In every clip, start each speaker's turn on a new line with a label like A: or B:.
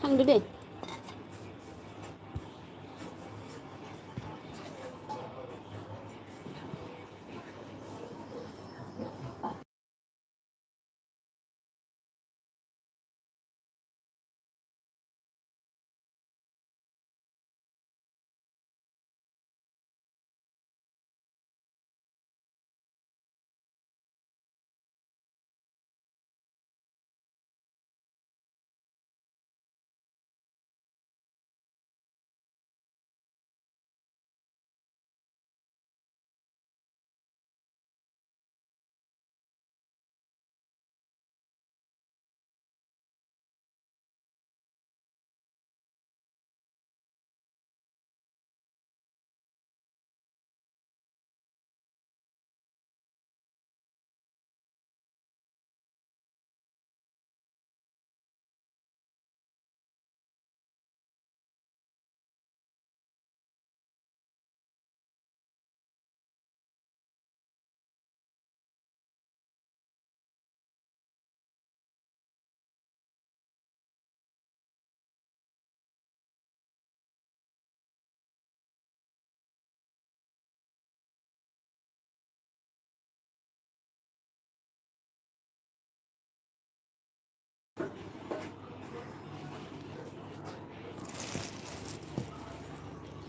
A: थांदो दे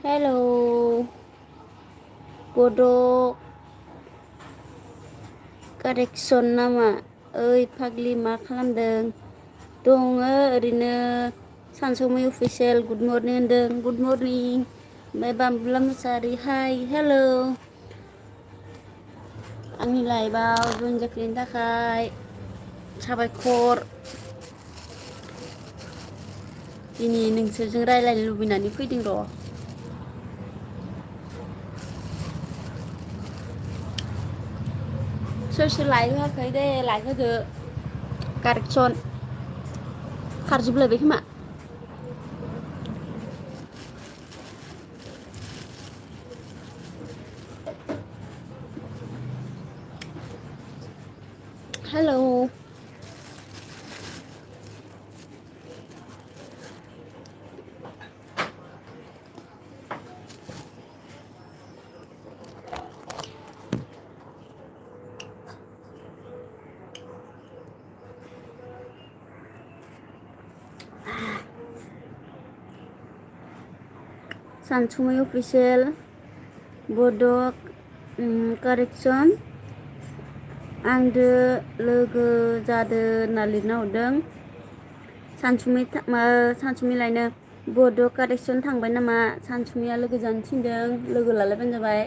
A: हेल' बड' कारेक्सन नामा ओइ फाग्लि मा खालामदों दङ ओरैनो सानसुमै अफिसियेल गुड मर्निं होनदों गुड मर्निं ओमफ्राय बामबुला मुसाहारि हाय हेल' आंनि लाइफआव जइन जाफैनायनि थाखाय साबायखर दिनै नोंसोरजों रायज्लायनो लुबैनानै फैदों र' सोर सोर लाइक होआखै दे लाइक होदो कारेक्सन खारजोबलायबाय खोमा हेल' सानसुमै अफिसियेल बड' कारेक्सन आंदो लोगो जादो होनना लिरना हरदों सानसुमै लायनो बड' कारेक्सन थांबाय नामा सानसुमैया लोगो जानो थिनदों लोगो लालायबानो जाबाय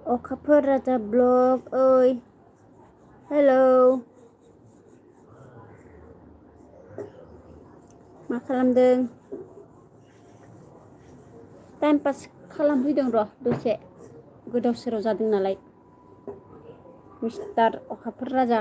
A: अखाफोर राजा ब्लग ओइ हेलौ मा खालामदों टाइम पास खालामफैदों र' दसे गोदाव सोराव जादों नालाय मिस्टार अखाफोर राजा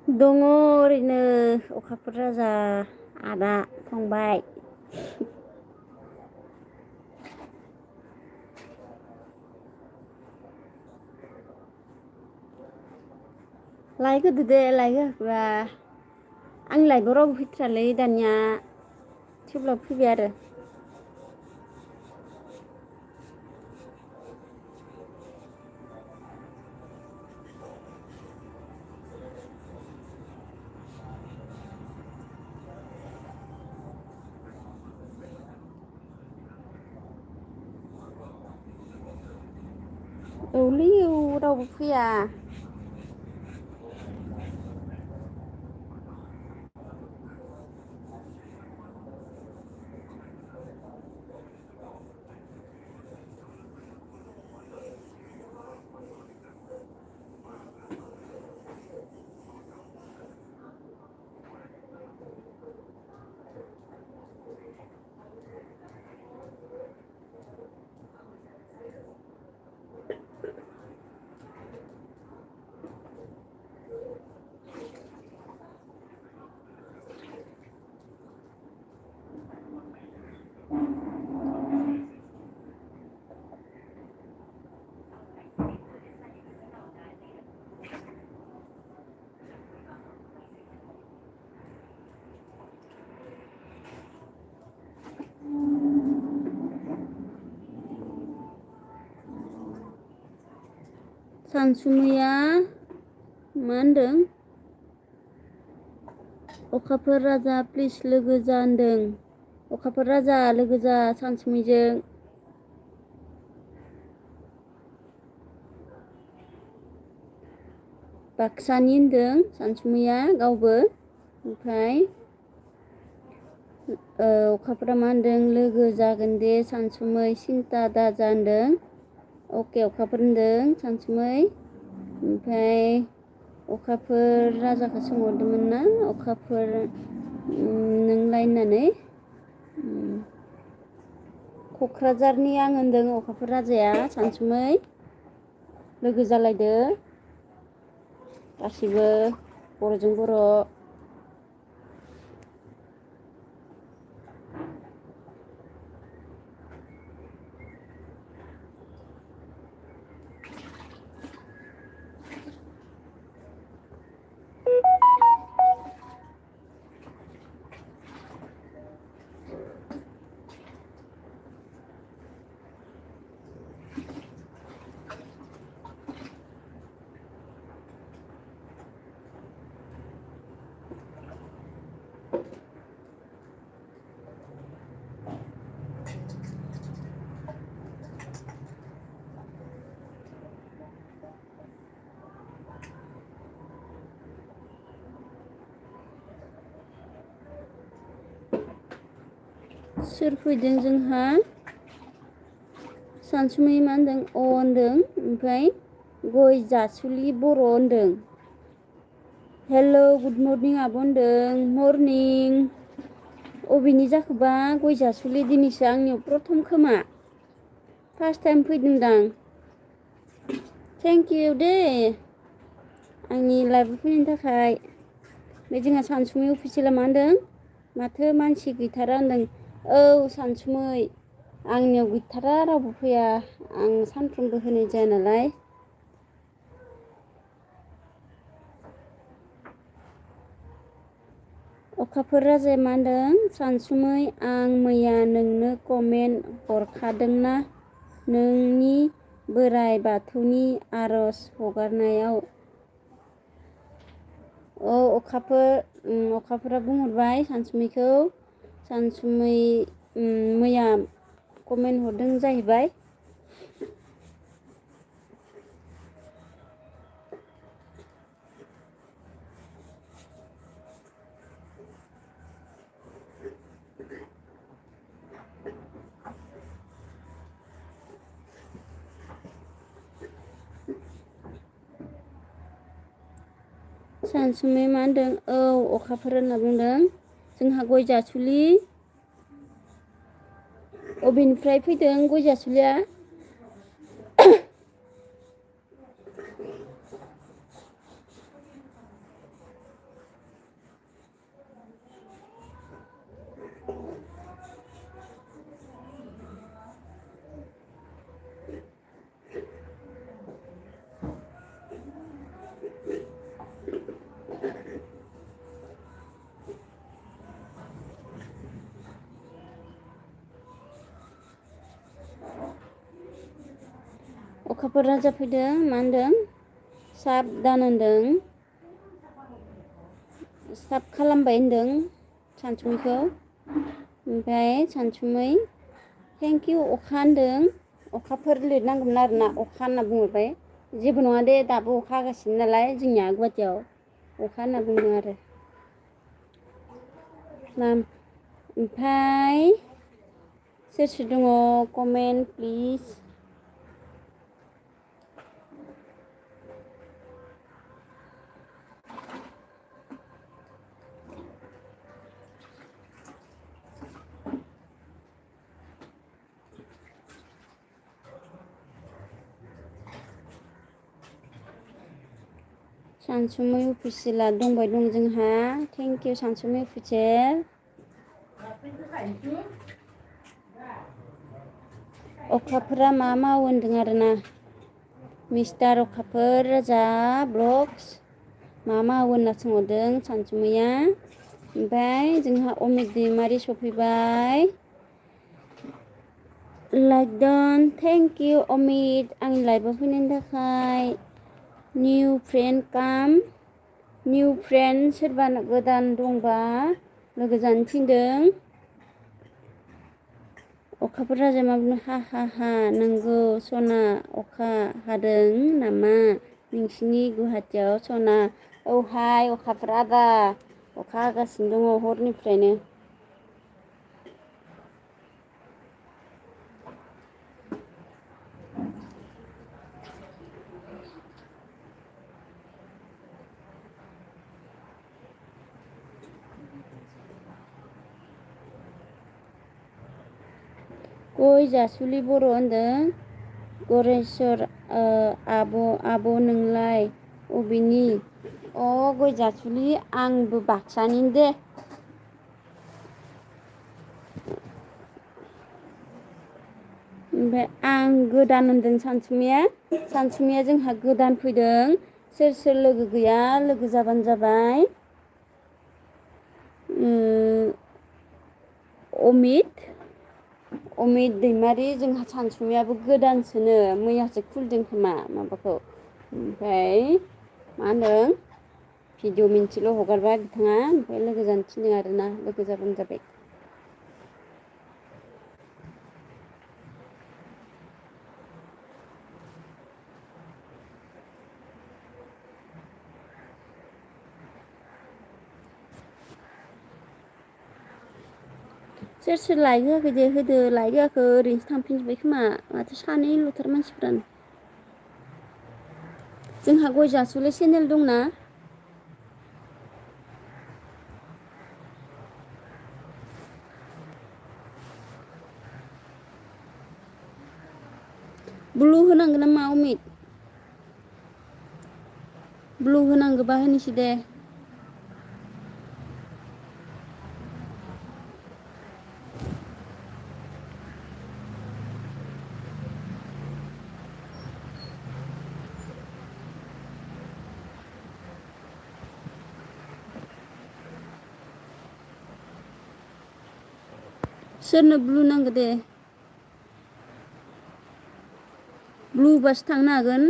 A: दङ ओरैनो अखाफोर राजा आदा फंबाय लाइक होदो दे लाइक होआखैबा आंनि लाइफआव रावबो फैथ्रालै दानिया थेवब्लाबो फैबाय आरो औलै औ रावबो फैया सानसुमैया मा होनदों अखाफोर राजा प्लिज लोगो जा होनदों अखाफोर राजा लोगो जा सानसुमैजों बाक्सानि होनदों सानसुमैया गावबो ओमफ्राय अखाफोरा मा होनदों लोगो जागोन दे सानसुमै सिन्था दाजा होनदों अके अखाफोर होनदों सानसुमै ओमफ्राय अखाफोर राजाखौ सोंहरदोंमोन ना अखाफोर नोंलाय होननानै क'क्राझारनि आं होनदों अखाफोर राजाया सानसुमै लोगो जालायदो गासिबो बर'जों बर' सोर फैदों जोंहा सानसुमै मा होनदों अ होनदों ओमफ्राय गय जासुलि बर' होनदों हेल' गुड मर्निं आब' होनदों मर्निं अबेनि जाखोबा गय जासुलि दिनैसो आंनियाव प्रथम खोमा फार्स्ट टाइम फैदोंदां थेंक इउ दे आंनि लाइभआव फैनायनि थाखाय बे जोंहा सानसुमै अफिसियेला मा होनदों माथो मानसि गैथारा होनदों औ सानसुमै आंनियाव गैथारा रावबो फैया आं सानफ्रोमबो होनाय जाया नालाय अखाफोर राजाया मा होनदों सानसुमै आं मैया नोंनो कमेन्ट हरखादोंना नोंनि बोराइ बाथौनि आरज हगारनायाव अखाफोरा बुंहरबाय सानसुमैखौ सानसुमै मैया कमेन्ट हरदों जाहैबाय सानसुमै मा होनदों अखाफोर होनना बुंदों जोंहा गय जासुलि अबेनिफ्राय फैदों गय जासुलिया अखाफोर राजा फैदों मा होनदों साबधान होनदों साब खालामबाय होनदों सानसुमैखौ ओमफ्राय सानसुमै थेंक इउ अखा होनदों अखाफोर लिरनांगौमोन आरोना अखा होनना बुंहरबाय जेबो नङा दे दाबो अखा हागासिनो नालाय जोंनिया गुवाहाटियाव अखा होनना बुंदों आरो ओमफ्राय सोर सोर दङ कमेन्ट प्लिज सानसुमै अफिसियेला दंबाय दं जोंहा थेंक इउ सानसुमै अफिसियेल अखाफोरा मा मावो होनदों आरोना मिस्टार अखाफोर राजा ब्लग्स मा मावो होनना सोंहरदों सानसुमैया ओमफ्राय जोंहा अमित दैमारि सफैबाय like Don thank you Amit आंनि लाइभआव फैनायनि थाखाय निउ फ्रेन्ड सोरबा गोदान दंबा लोगो जानो थिनदों अखाफोर राजा मा बुंदों हा हा हा नंगौ सना अखा हादों नामा नोंसिनि गुवाहाटियाव सना औहाय अखाफोर आदा अखा हागासिनो दङ हरनिफ्रायनो गय जासुलि बर' होनदों गरेस्वर आब' नोंलाय अबेनि गय जासुलि आंबो बाक्सानि दे ओमफ्राय आं गोदान होनदों सानसुमैया जोंहा गोदान फैदों सोर सोर लोगो गैया लोगो जाबानो जाबाय अमित दैमारि जोंहा सानसुमैयाबो गोदानसोनो मैयासो खुलिदों खोमा माबाखौ ओमफ्राय मा होनदों भिडिअ मोनसेल' हगारबाय बिथाङा ओमफ्राय लोगो जानो थिनदों आरोना लोगो जाबानो जाबाय सोर सोर लाइक होआखै दे होदो लाइक होआखै ओरैनोसो थांफिनजोब्बाय खोमा माथो सानैल'थार मानसिफ्रानो जोंहा गय जासुलि चेनेल दंना ब्लु होनांगौ नामा अमित ब्लु होनांगौबा होनोसै दे सोरनो ब्लु नांगौ दे ब्लु बासो थांनो हागोन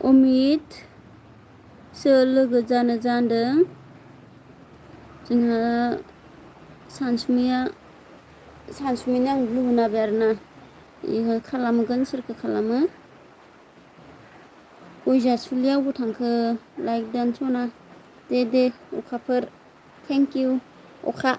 A: अमित सोर लोगो जानो जादों जोंहा सानसुमैनो आं ब्लु होनाबाय आरोना इहो खालामगोन सोरखौ खालामो गय जासुलिया अबाव थांखो लाइक दानस'ना दे अखाफोर थेंक इउ अखा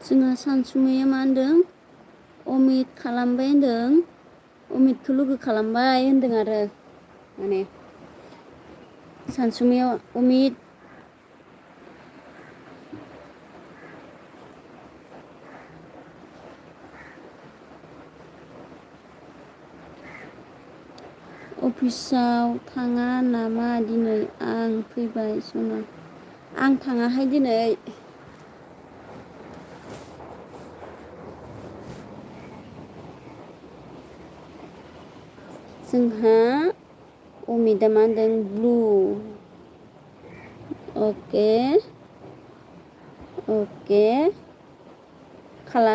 A: जोंहा सानसुमैया मा होनदों अमित खालामबाय होनदों अमितखौ लोगो खालामबाय होनदों आरो माने सानसुमैयाव अमित अफिसाव थाङा नामा दिनै आं फैबाय सना आं थाङाहाय दिनै जोंहा अमितआ मा होनदों ब्लु अके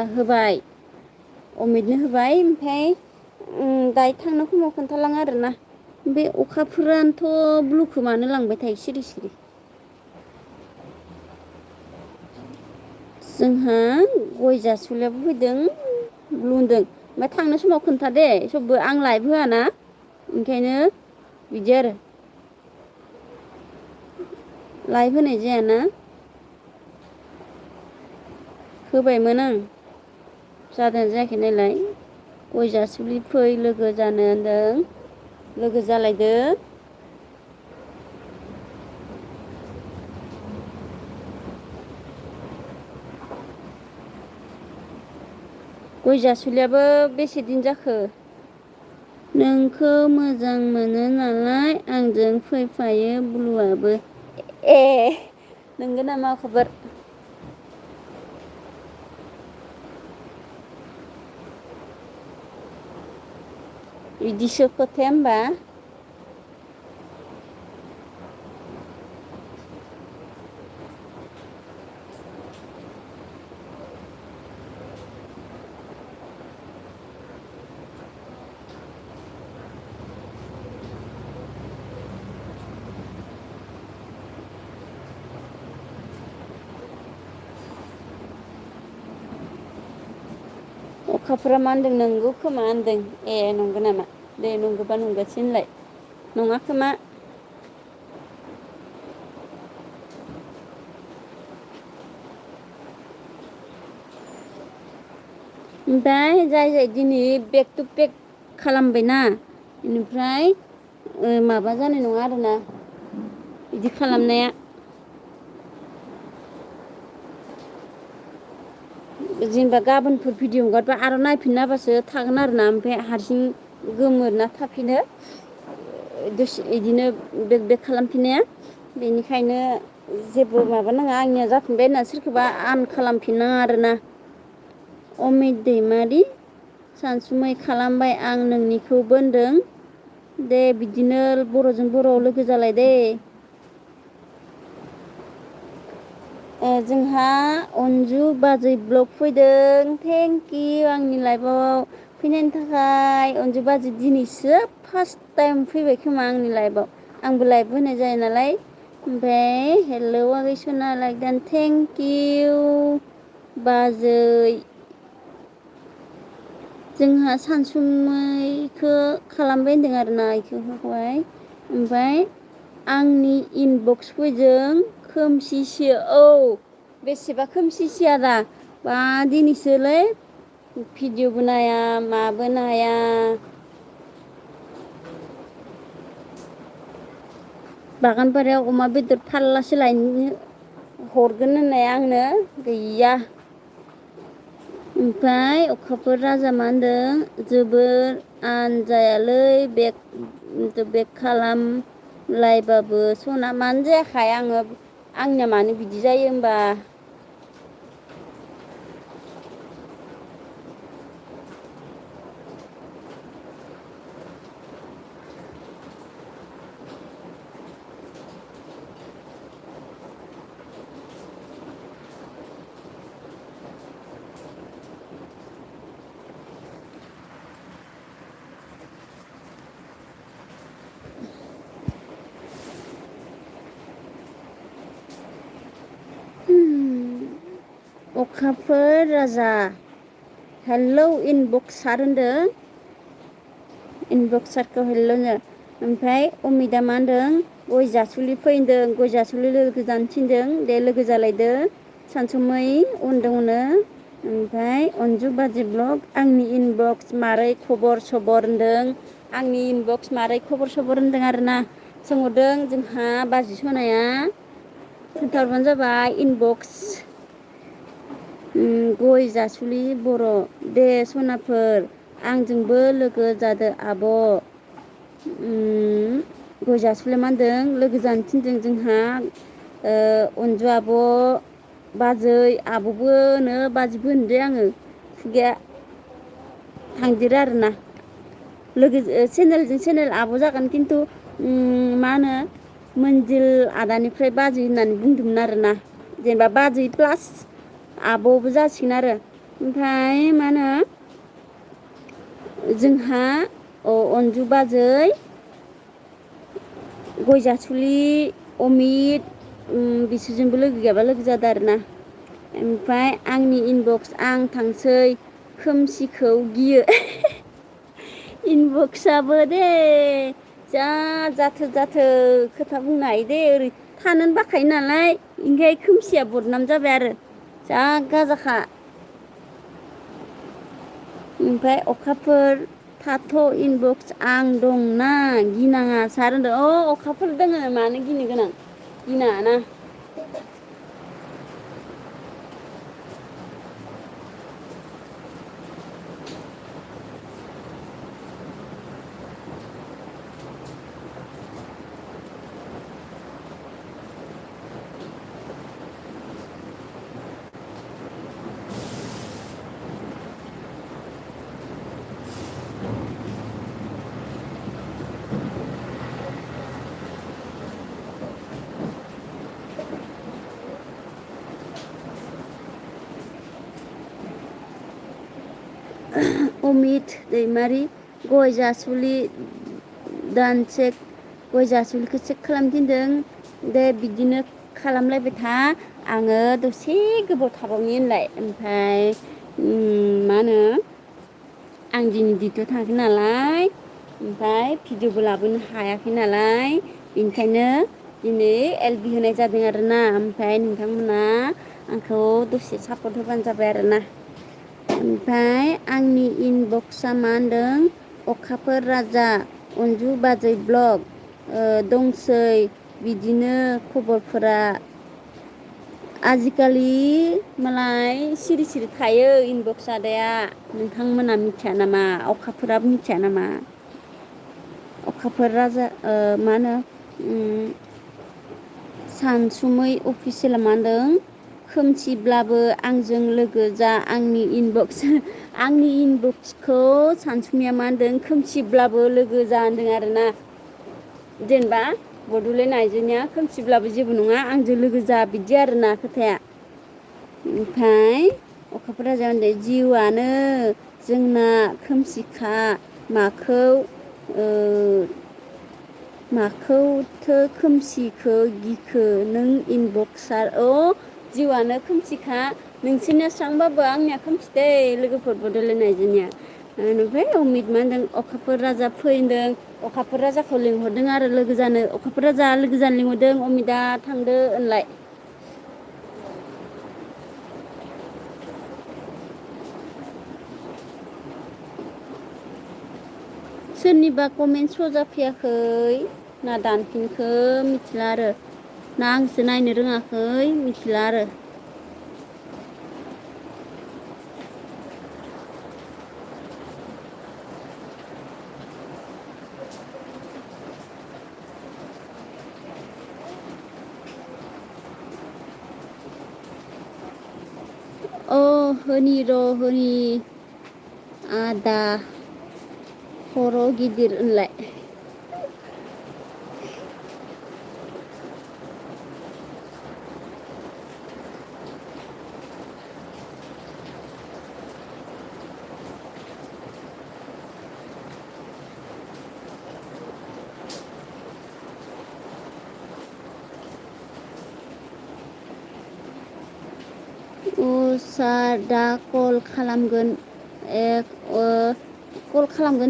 A: होबाय अमितनो होबाय ओमफ्राय दायो थांनो समाव खोन्थालाङो आरोना बे अखाफोरानोथ' ब्लुखौ मानो लांबाय थायो सिरि सिरि जोंहा गय जासुलियाबो फैदों ब्लु होनदों ओमफ्राय थांनो समाव खोन्था दे सबबो आं लाइभ होआना ओंखायनो बिदि आरो लाइभ होनाय जायाना होबायमोन आं जादों जायाखै नायलाय गय जासुलि फै लोगो जानो होनदों लोगो जालायदो गय जासुलियाबो बेसे दिन जाखो नोंखौ मोजां मोनो नालाय आंजों फैफायो ब्लुआबो ए नोंगौ नामा खबर बिदिसो खोथाया होमबा अखाफोरा मा होनदों नंगौ खोमा होनदों ए नंगौ नामा दे नंगौबा नंगौसै होनलाय नङा खोमा ओमफ्राय जाय दिनै बेक टु बेक खालामबायना बेनिफ्राय माबा जानाय नङा आरोना बिदि खालामनाया जेनेबा गाबोनफोर भिडिअ हगारबा आरो नायफिनना होबासो थागोन आरोना ओमफ्राय हारसिं गोमोरना थाफिनो दसे बिदिनो बेक खालामफिनाया बेनिखायनो जेबो माबा नाङा आंनिया जाफिनबाय होनना सोरखौबा आन खालामफिननाङा आरोना अमित दैमारि सानसुमै खालामबाय आं नोंनिखौबो होनदों दे बिदिनो बर'जों बर' लोगो जालाय दे जोंहा अनजु बाजै ब्लग फैदों थेंक इउ आंनि लाइफआव फैनायनि थाखाय अनजु बाजै दिनैसो फार्स्ट टाइम फैबाय खोमा आंनि लाइफआव आंबो लाइभ होनाय जायो नालाय ओमफ्राय हेलौ आगै सना लाइक देन थेंक इउ बाजै जोंहा सानसुमैखौ खालामबाय होनदों आरोना बेखौ होबाय ओमफ्राय आंनि इनबक्स फैदों खोमसिसो औ बेसेबा खोमसिसो आदा बा दिनैसोलै भिडिअबो नाया माबो नाया बागानबारियाव अमा बेदर फाललासे लायनो हरगोन होननाय आंनो गैया ओमफ्राय अखाफोर राजा मा होनदों जोबोर आनजायालै बेक खालामलायबाबो सना मानो जायाखाय आङो आंनिया मानो बिदि जायो होमबा अखाफोर राजा हेलौ इनबक्स सार होनदों इनबक्स सारखौ हेलौनो ओमफ्राय अमिता मा होनदों गय जासुलि फैदों गय जासुलि लोगो जानो थिनदों दे लोगो जालायदो सानसुमै उन्दुंनो ओमफ्राय अनजु बाजै ब्लग आंनि इनबक्स मारै खबर सबर होनदों आंनि इनबक्स मारै खबर सबर होनदों आरोना सोंहरदों जोंहा बाजै सनाया खोन्थाहरबानो जाबाय इनबक्स गय जासुलि बर' दे सनाफोर आंजोंबो लोगो जादो आब' गय जासुलाय मा होनदों लोगो जानो थिनदों जोंहा अनजु आब' बाजै आब'बोनो बाजैबो होनदो आङो खुगाया थांदेरो आरोना लोगो चेनेलजों चेनेल आब' जागोन खिन्थु मा होनो मोनजिल आदानिफ्राय बाजै होननानै बुंदोंमोन आरोना जेनेबा बाजै प्लास आब'बो जासिगोन आरो ओमफ्राय मा होनो जोंहा अनजु बाजै गय जासुलि अमित बिसोरजोंबो लोगो गैयाबा लोगो जादों आरोना ओमफ्राय आंनि इनबक्स आं थांसै खोमसिखौ गियो इनबक्सआबो दे जा जाथो खोथा बुंनो हायो दे ओरै थानोनो बाखायो नालाय ओंखाय खोमसिया बदनाम जाबाय आरो जा गाजाखा ओमफ्राय अखाफोर थाथ' इनबक्स आं दंना गिनाङा सार होनदों अखाफोर दोङो मानो गिनो गोनां गिनाङाना अमित दैमारि गय जासुलि दानचेक गय जासुलिखौ चेक खालामनो थिनदों दे बिदिनो खालामलायबाय था आङो दसे गोबाव थाबावनि होनलाय ओमफ्राय मा होनो आं दिनै डिउटियाव थाङाखै नालाय ओमफ्राय भिडिअबो लाबोनो हायाखै नालाय बेनिखायनो दिनै एलबि होनाय जादों आरोना ओमफ्राय नोंथांमोना आंखौ दसे सापर्ट होबानो जाबाय आरोना ओमफ्राय आंनि इनबक्सा मा होनदों अखाफोर राजा अनजु बाजै ब्लग दंसै बिदिनो खबरफोरा आजिखालि मालाय सिरि सिरि थायो इनबक्स आदाया नोंथांमोना मिथिया नामा अखाफोराबो मिथिया नामा अखाफोर राजा मा होनो सानसुमै अफिसियेला मा होनदों खोमसिब्लाबो आंजों लोगो जा आंनि इनबक्सखौ सानसुमैया मा होनदों खोमसिब्लाबो लोगो जा होनदों आरोना जेनेबा बड'लेण्ड आइजोनिया खोमसिब्लाबो जेबो नङा आंजों लोगो जा बिदि आरोना खोथाया ओमफ्राय अखाफोर राजाया होनदों जिउआनो जोंना खोमसिखा माखौथो खोमसिखो गिखो नों इनबक्सार जिउआनो खोमसिखा नोंसोरनिया स्रांबाबो आंनिया खोमसिदै लोगोफोर बड'लेण्ड आइजोनिया ओमफ्राय अमित मा होनदों अखाफोर राजा फैदों अखाफोर राजाखौ लिंहरदों आरो लोगो जानो अखाफोर राजा लोगो जानो लिंहरदों अमितआ थांदो होनलाय सोरनिबा कमेन्ट श' जाफैयाखै ना दानफिनखो मिथिला आरो ना आंसो नायनो रोङाखै मिथिला आरो होनि आदा खर' गिदिर होनलाय सार दा कल खालामगोन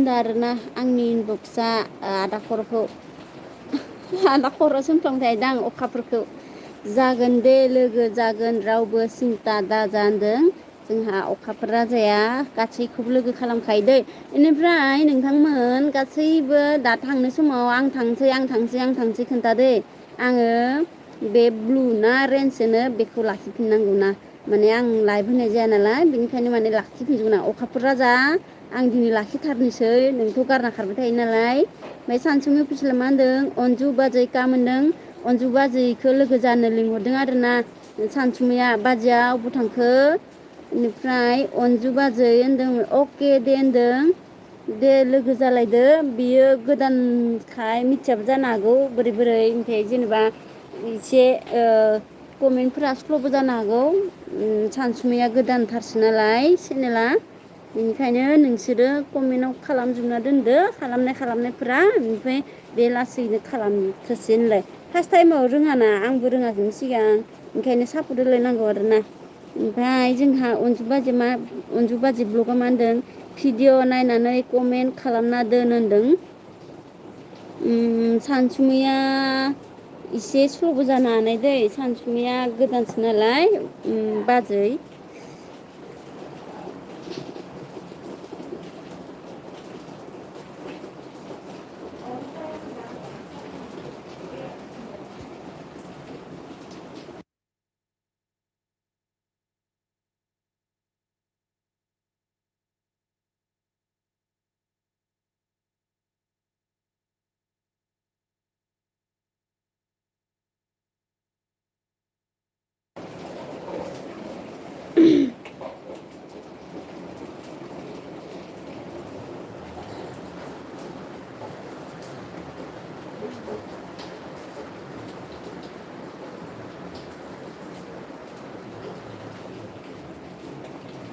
A: दा आरोना आंनि इनबक्सा आदा खर'खौ आदा खर' सोंफ्लांबाय थायोदां अखाफोरखौ जागोन दे लोगो जागोन रावबो सिन्था दाजा होनदों जोंहा अखाफोर राजाया गासैखौबो लोगो खालामखायो दै बेनिफ्राय नोंथांमोन गासैबो दा थांनो समाव आं थांसै खोन्थादे आङो बे ब्लु ना रेन्जनो बेखौ लाखिफिननांगौ ना माने आं लाइभ होनाय जाया नालाय बेनिखायनो माने लाखिफिनजोबगोन आं अखाफोर राजा आं दिनै लाखिथारनोसै नोंथ' गारना खारबाय थायो नालाय ओमफ्राय सानसुमै अफिसियेला मा होनदों अनजु बाजै मोनदों अनजु बाजैखौ लोगो जानो लिंहरदों आरोना सानसुमैया बाजैया अबाव थांखो बेनिफ्राय अनजु बाजै होनदों अके दे होनदों दे लोगो जालायदो बियो गोदानखाय मिथियाबो जानो हागौ बोरै ओमफ्राय जेनेबा एसे कमेन्टफोरा स्ल'बो जानो हागौ सानसुमैया गोदानथारसो नालाय चेनेला बेनिखायनो नोंसोरो कमेन्टआव खालामजोबना दोनदो खालामनायफोरा ओमफ्राय बे लासैनो खालामथोसै होनलाय फार्स्ट टाइमाव रोङाना आंबो रोङाखैमोन सिगां ओंखायनो सापर्ट होलायनांगौ आरोना ओमफ्राय जोंहा अनजु बाजै ब्लगआ मा होनदों भिडिअ नायनानै कमेन्ट खालामना दोन होनदों सानसुमैया एसे स्ल'बो जानो हानाय दै सानसुमैया गोदानसो नालाय बाजै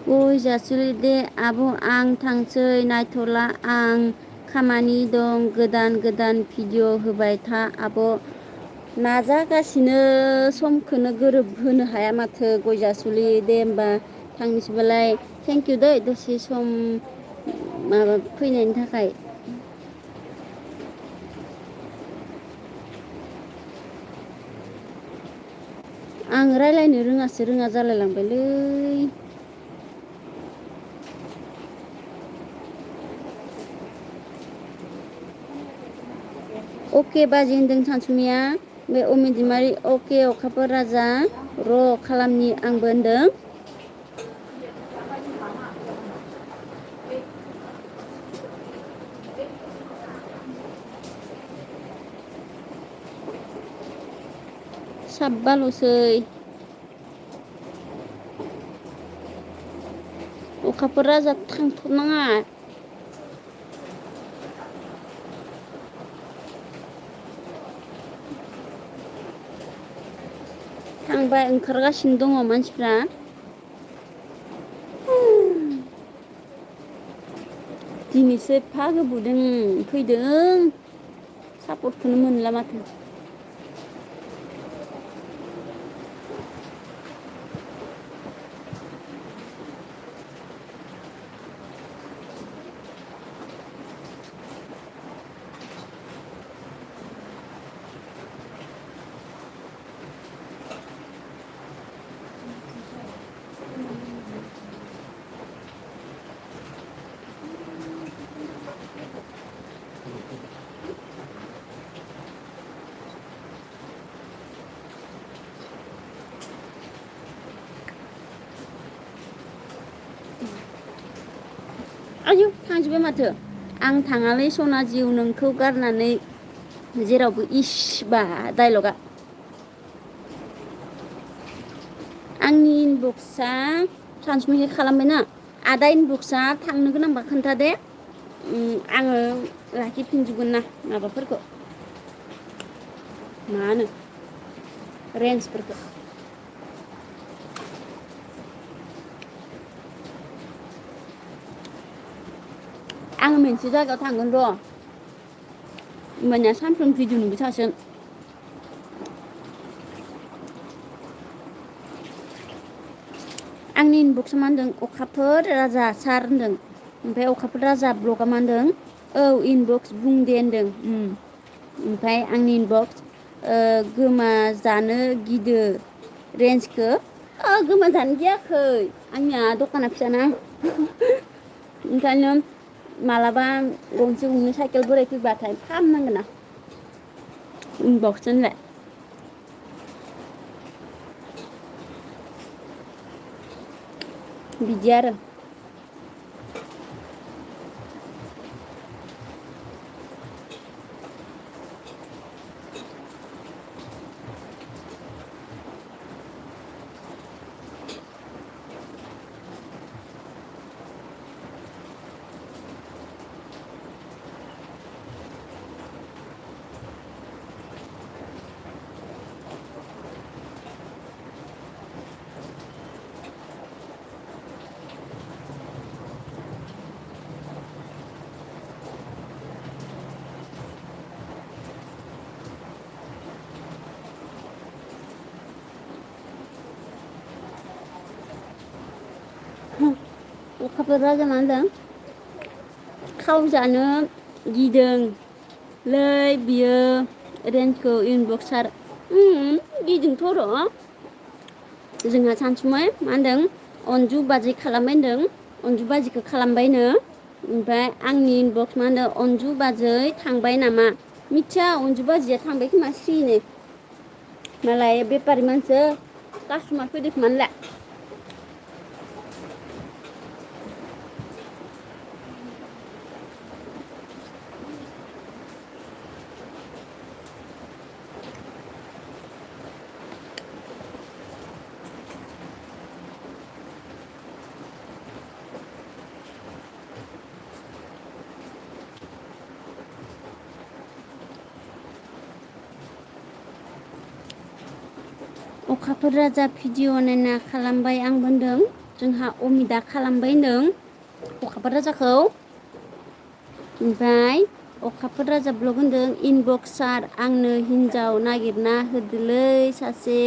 A: गय जासोलै दे आब' आं थांसै नायथ'ला आं खामानि दं गोदान भिडिअ होबाय था आब' नाजागासिनो समखौनो गोरोबहोनो हाया माथो गय जासुलि दे होमबा थांनोसैबालाय थेंक इउ दै दसे सम माबा फैनायनि थाखाय आं रायज्लायनो रोङा जालाय लांबायलै अके बाजि होनदों सानसुमिया बे अमिदिमारि अके अखाफोर राजा र' खालामनि आंबो होनदों साबबाल'सै अखाफोर राजा थांथ'नाङा थांबाय ओंखारगासिनो दङ मानसिफ्रा दिनैसो एफा गोबावदों फैदों सापर्टखौनो मोनला माथो आयौ थांजोब्बाय माथो आं थाङालै सना जिउ नोंखौ गारनानै जेरावबो इस बा डायलगा आंनि इनबक्सा ट्रान्समिट खालामबायना आदा इनबक्सा थांनो गोनांबा खोन्थादे आङो लाखिफिनजोबगोन ना माबाफोरखौ मा होनो रेन्जफोरखौ आङो मोनसे जायगायाव थांगोन र' होमबानिया सानफ्रोम भिडिअ नुबाय थासिगोन आंनि इनबक्सआ मा होनदों अखाफोर राजा सार होनदों ओमफ्राय अखाफोर राजा ब्लगआ मा होनदों औ इनबक्स बुं दे होनदों ओमफ्राय आंनि इनबक्स गोमाजानो गिदो रेन्जखौ गोमाजानो गियाखै आंनिया दखाना फिसाना ओंखायनो मालाबा गंसे गंनै साइकेल बोराय फैबाथाय फाहामनांगोन ना इनबक्स होनलाय बिदि आरो अखाफोर राजा मा होनदों खावजानो गिदोंलै बियो रेन्जखौ इनबक्सार गिदोंथ' र' जोंहा सानसुमै मा होनदों अनजु बाजै खालामबाय होनदों अनजु बाजैखौ खालामबायनो ओमफ्राय आंनि इनबक्स मा होनदों अनजु बाजै थांबाय नामा मिथिया अनजु बाजैया थांबाय खोमा सिरिनो मालाय बेफारि मानसि कास्टमार फैदों खोमा होनलाय अखाफोर राजा भिडिअ नायना खालामबाय आं होनदों जोंहा अमिदा खालामबाय होनदों अखाफोर राजाखौ ओमफ्राय अखाफोर राजा ब्लग होनदों इनबक्सार आंनो हिन्जाव नागिरना होदोलै सासे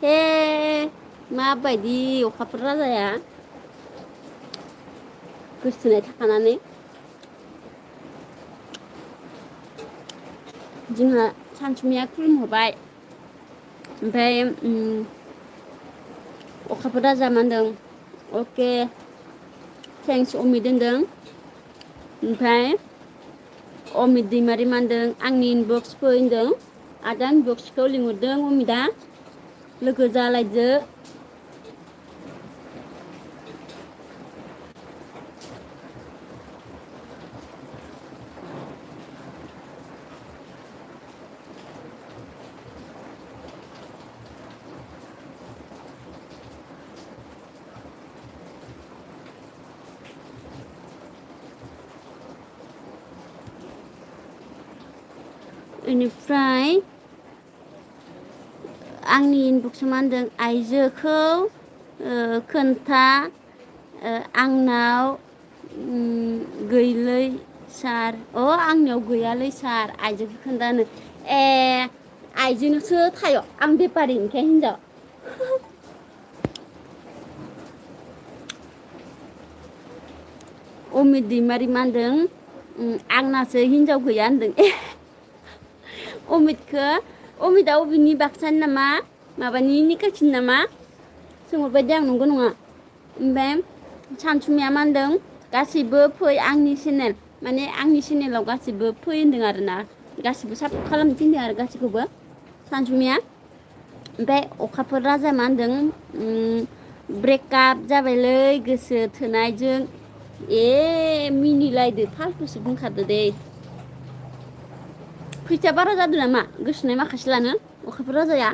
A: हे माबायदि अखाफोर राजाया गोसोथोनाय थाखानानै जोंहा सानसुमिया खुलुमहरबाय ओमफ्राय अखाफोर राजा मा होनदों अके थेंक्स अमित होनदों ओमफ्राय अमित दैमारि मा होनदों आंनि इनबक्स फै होनदों आदा इनबक्सखौ लिंहरदों अमितआ लोगो जालायदो बेनिफ्राय आंनि इनबक्सआव मा होनदों आइजोखौ खोन्था आंनाव गैलै सार आंनियाव गैयालै सार आइजोखौ खोन्थानो आइजोनोसो थायो आं बेपारि ओंखाय हिनजाव अमित दैमारि मा होनदों आंनासो हिनजाव गैया होनदों अमितआ अबेनि बाक्सानि नामा माबानि निकासिनि नामा सोंहरबाय दे आं नंगौ नङा ओमफ्राय सानसुमिया मा होनदों गासैबो फै आंनि चेनेल माने आंनि चेनेलाव गासैबो फै होनदों आरोना गासैबो सापर्ट खालामनो थिनदों आरो गासैखौबो सानसुमिया ओमफ्राय अखाफोर राजा मा होनदों ब्रेकआप जाबायलै गोसो थोनायजों मिनिलायदो फालथुसो बुंखादो दे फैसाया बारा जादों नामा गोसोनाय माखासे लानो अखाफोर राजाया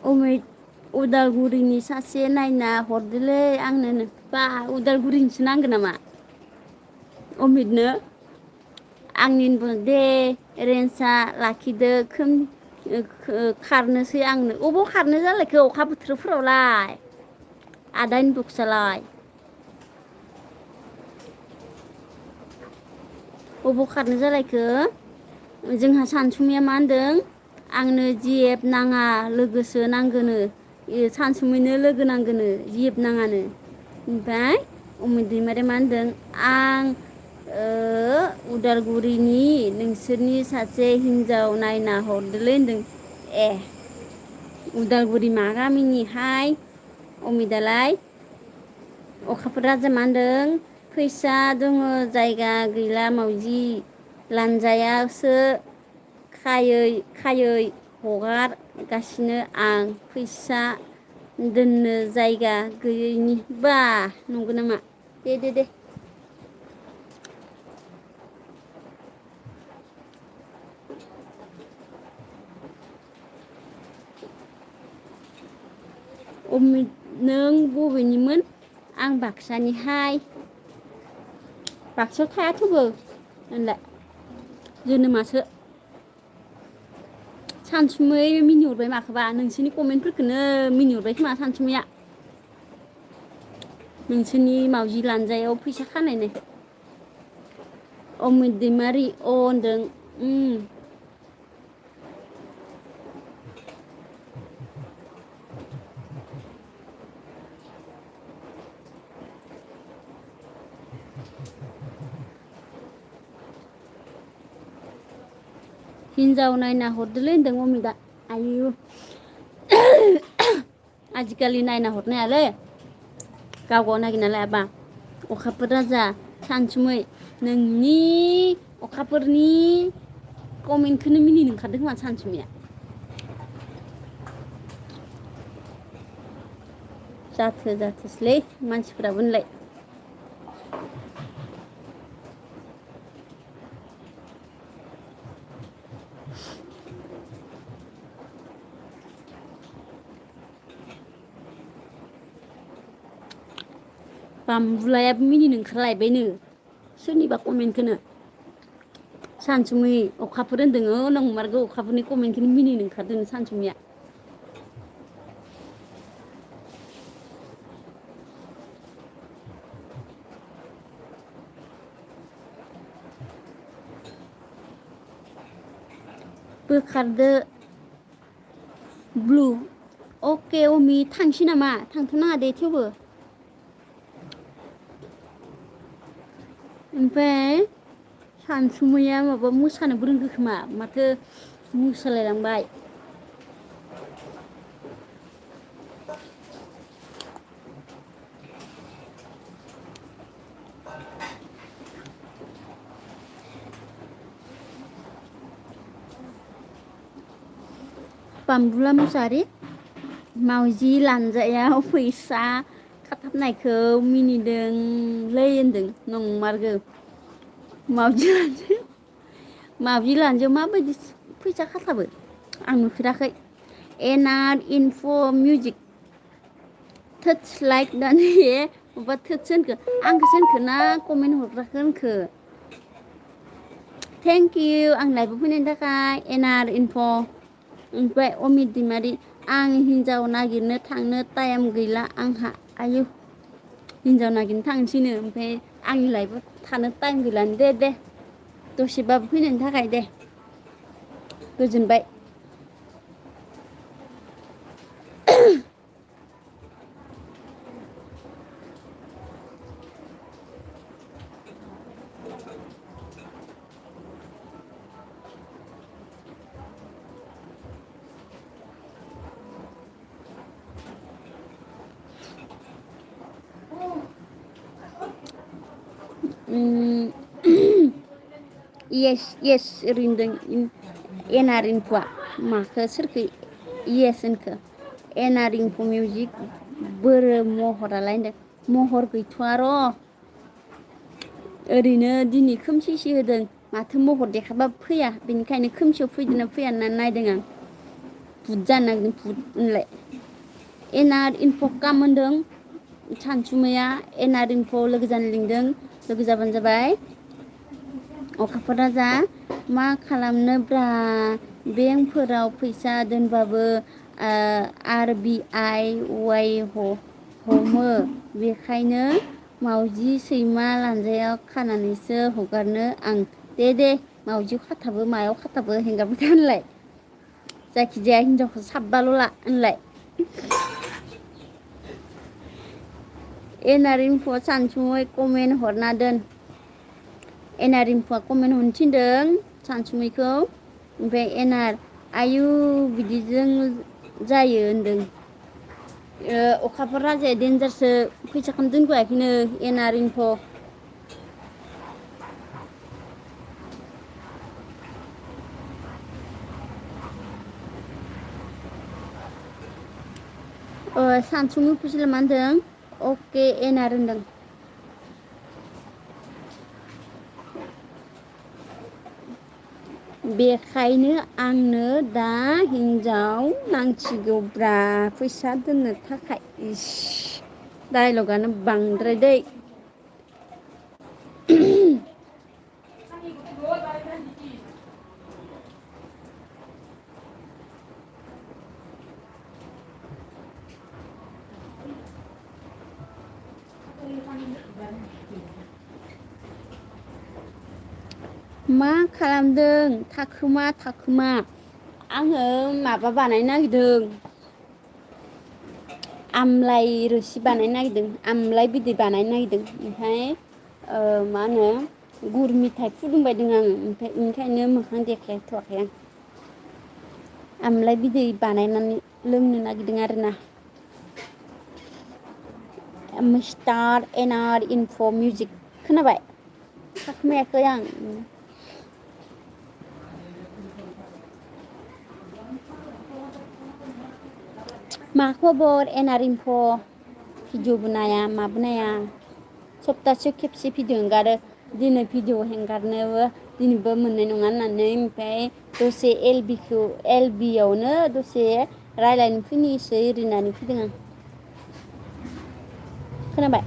A: अमित उदालगुरिनि सासे नायना हरदोलै आंनो बा उदालगुरिनिसो नांगौ नामा अमितनो आंनि दे रेन्जआ लाखिदो खारनोसै आंनो अबाव खारनो जालायखो अखा बोथोरफोरावलाय आदानि बक्सालाय अबाव खारनो जालायखो जोंहा सानसुमिया मा होनदों आंनो जिएफ नाङा लोगोसो नांगोनो सानसुमैनो लोगो नांगोनो जिएफ नाङानो ओमफ्राय अमित दैमारि मा होनदों आं उदालगुरिनि नोंसोरनि सासे हिन्जाव नायना हरदोलै होनदों उदालगुरि मा गामिनिहाय अमितआलाय अखाफोर राजा मा होनदों फैसा दङ जायगा गैला मावजि लानजायासो खायै हगारगासिनो आं फैसा दोननो जायगा गैयैनि बा नंगौ नामा दे अमित नों बबेनिमोन आं बाक्सानिहाय बाक्सायाव थाया थेवबो होनलाय जोनोमासो सानसुमै मिनिहरबाय माखोबा नोंसोरनि कमेन्टफोरखौनो मिनिहरबाय खोमा सानसुमैया नोंसोरनि मावजि लानजायाव फैसा खानायनो अमित दैमारि होनदों हिन्जाव नायना हरदोलै होनदों अमितआ आयु आजिखालि नायना हरनो हायालै गाव नागिरना लायाबा अखाफोर राजा सानसुमै नोंनि अखाफोरनि कमेन्टखौनो मिनिनो ओंखारदों खोमा सानसुमैया जाथोसैलै मानसिफोराबो होनलाय बामबुलायाबो मिनिनो ओंखारलायबायनो सोरनिबा कमेन्टखौनो सानसुमै अखाफोर होनदों नंमारगौ अखाफोरनि कमेन्टखौनो मिनिनो ओंखारदों सानसुमैया बोखारदो ब्लु अके अमि थांसै नामा थांथ' नाङा दे थेवबो ओमफ्राय सानसुमैया माबा मोसानोबो रोंगो खोमा माथो मोसालायलांबाय बामबुला मुसाहारि मावजि लानजायाव फैसा खाथाबनायखौ मिनिदोंलै होनदों नंमारगौ मावजि लानजायाव माबायदि फैसा खाथाबो आं नुफेराखै एनआर इनफ' मिउजिक थोट्स लाइक दानि माबा थोट्स होनखो आंखौसो होनखो ना कमेन्ट हरग्राखौ होनखो थेंक इउ आं लाइभआव फैनायनि थाखाय एनआर इनफ' ओमफ्राय अमित दैमारि आं हिन्जाव नागिरनो थांनो टाइम गैला आंहा आयु हिन्जाव नागिरनो थांसैनो ओमफ्राय आंनि लाइफआव थानो टाइम गैलानो दे दसेबाबो फैनायनि थाखाय दे गोजोनबाय येस रिंदों एनआर इनफ'आ माखो सोरखो येस होनखो एनआर इनफ' मिउजिक बोरो महरालाय होनदों महर गैथ'आ र' ओरैनो दिनै खोमसिसि होदों माथो महर देखाबाबो फैया बेनिखायनो खोमसियाव फैदोंना फैया होननानै नायदों आं भुत जानो नागिरदों भुत होनलाय एनआर इनफ' काम होनदों सानसुमैया एनआर इनफ' लोगो जानो लिंदों लोगो जाबानो जाबाय अखाफोर राजा मा खालामनोब्रा बेंकफोराव फैसा दोनबाबो आरबिआइ वाइ हमो बेखायनो मावजि सैमा लानजायाव खानानैसो हगारनो आं दे मावजियाव खाथाबो मायाव खाथाबो हेंगारबाय था होनलाय जायखिजाया हिनजावखौ साबबाल' ला होनलाय एनआर इनफ' सानसुमै कमेन्ट हरना दोन एनआर इनफ'आ कमेन्ट हरनो थिनदों सानसुमैखौ ओमफ्राय एनआर आयु बिदिजों जायो होनदों अखाफोर राजाया देन्जारसो फैसाखौनो दोनखोआखैनो एनआर इनफ' सानसुमै फैसा मा होनदों अके एनआर होनदों बेखायनो आंनो दा हिन्जाव नांसिगौब्रा फैसा दोननो थाखाय इस डायलगानो बांद्राय दै मा खालामदों थाखोमा आङो माबा बानायनो नागिरदों आमलाइ रोसि बानायनो नागिरदों आमलाइ बिदै बानायनो नागिरदों ओमफ्राय मा होनो गुर मिथाइ फुदुंबायदों आङो ओमफ्राय ओंखायनो मोखां देखायथ'वाखै आं आमलाइ बिदै बानायनानै लोंनो नागिरदों आरोना मिस्टार एनआर इनफ' मिउजिक खोनाबाय थाखोमायाखै आं मा खबर एनआर इनफ' भिडिअबो नाया माबो नाया सप्तासेयाव खेबसे भिडिअ हगारो दिनै भिडिअ हगारनोबो दिनैबो मोननाय नङा होननानै ओमफ्राय दसे एलबियावनो दसे रायज्लायनो फैनोसै ओरैनानै फैदों आं खोनाबाय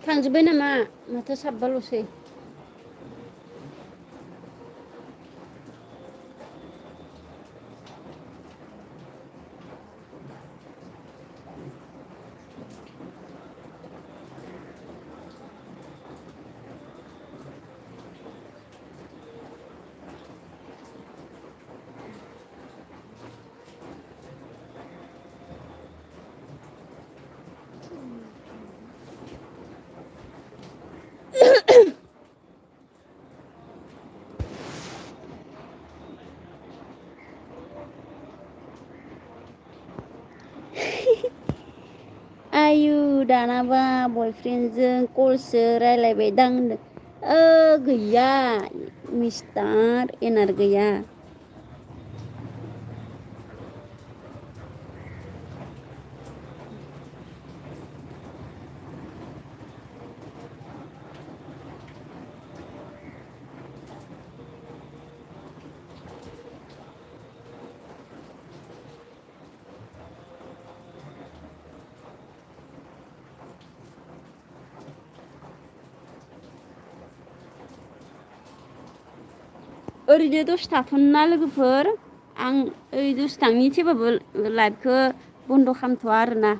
A: थांजोब्बाय नामा माथो साबबाल'सै आयु दानाबा बयफ्रेन्डजों कलसो रायलायबायदां होनदों गैया मिस्टार एनार गैया ओरैनो दसे थाथ'ना लोगोफोर आं ओइ दसे थांनि थेबाबो लाइभखौ बन्द' खालामथ'वा आरोना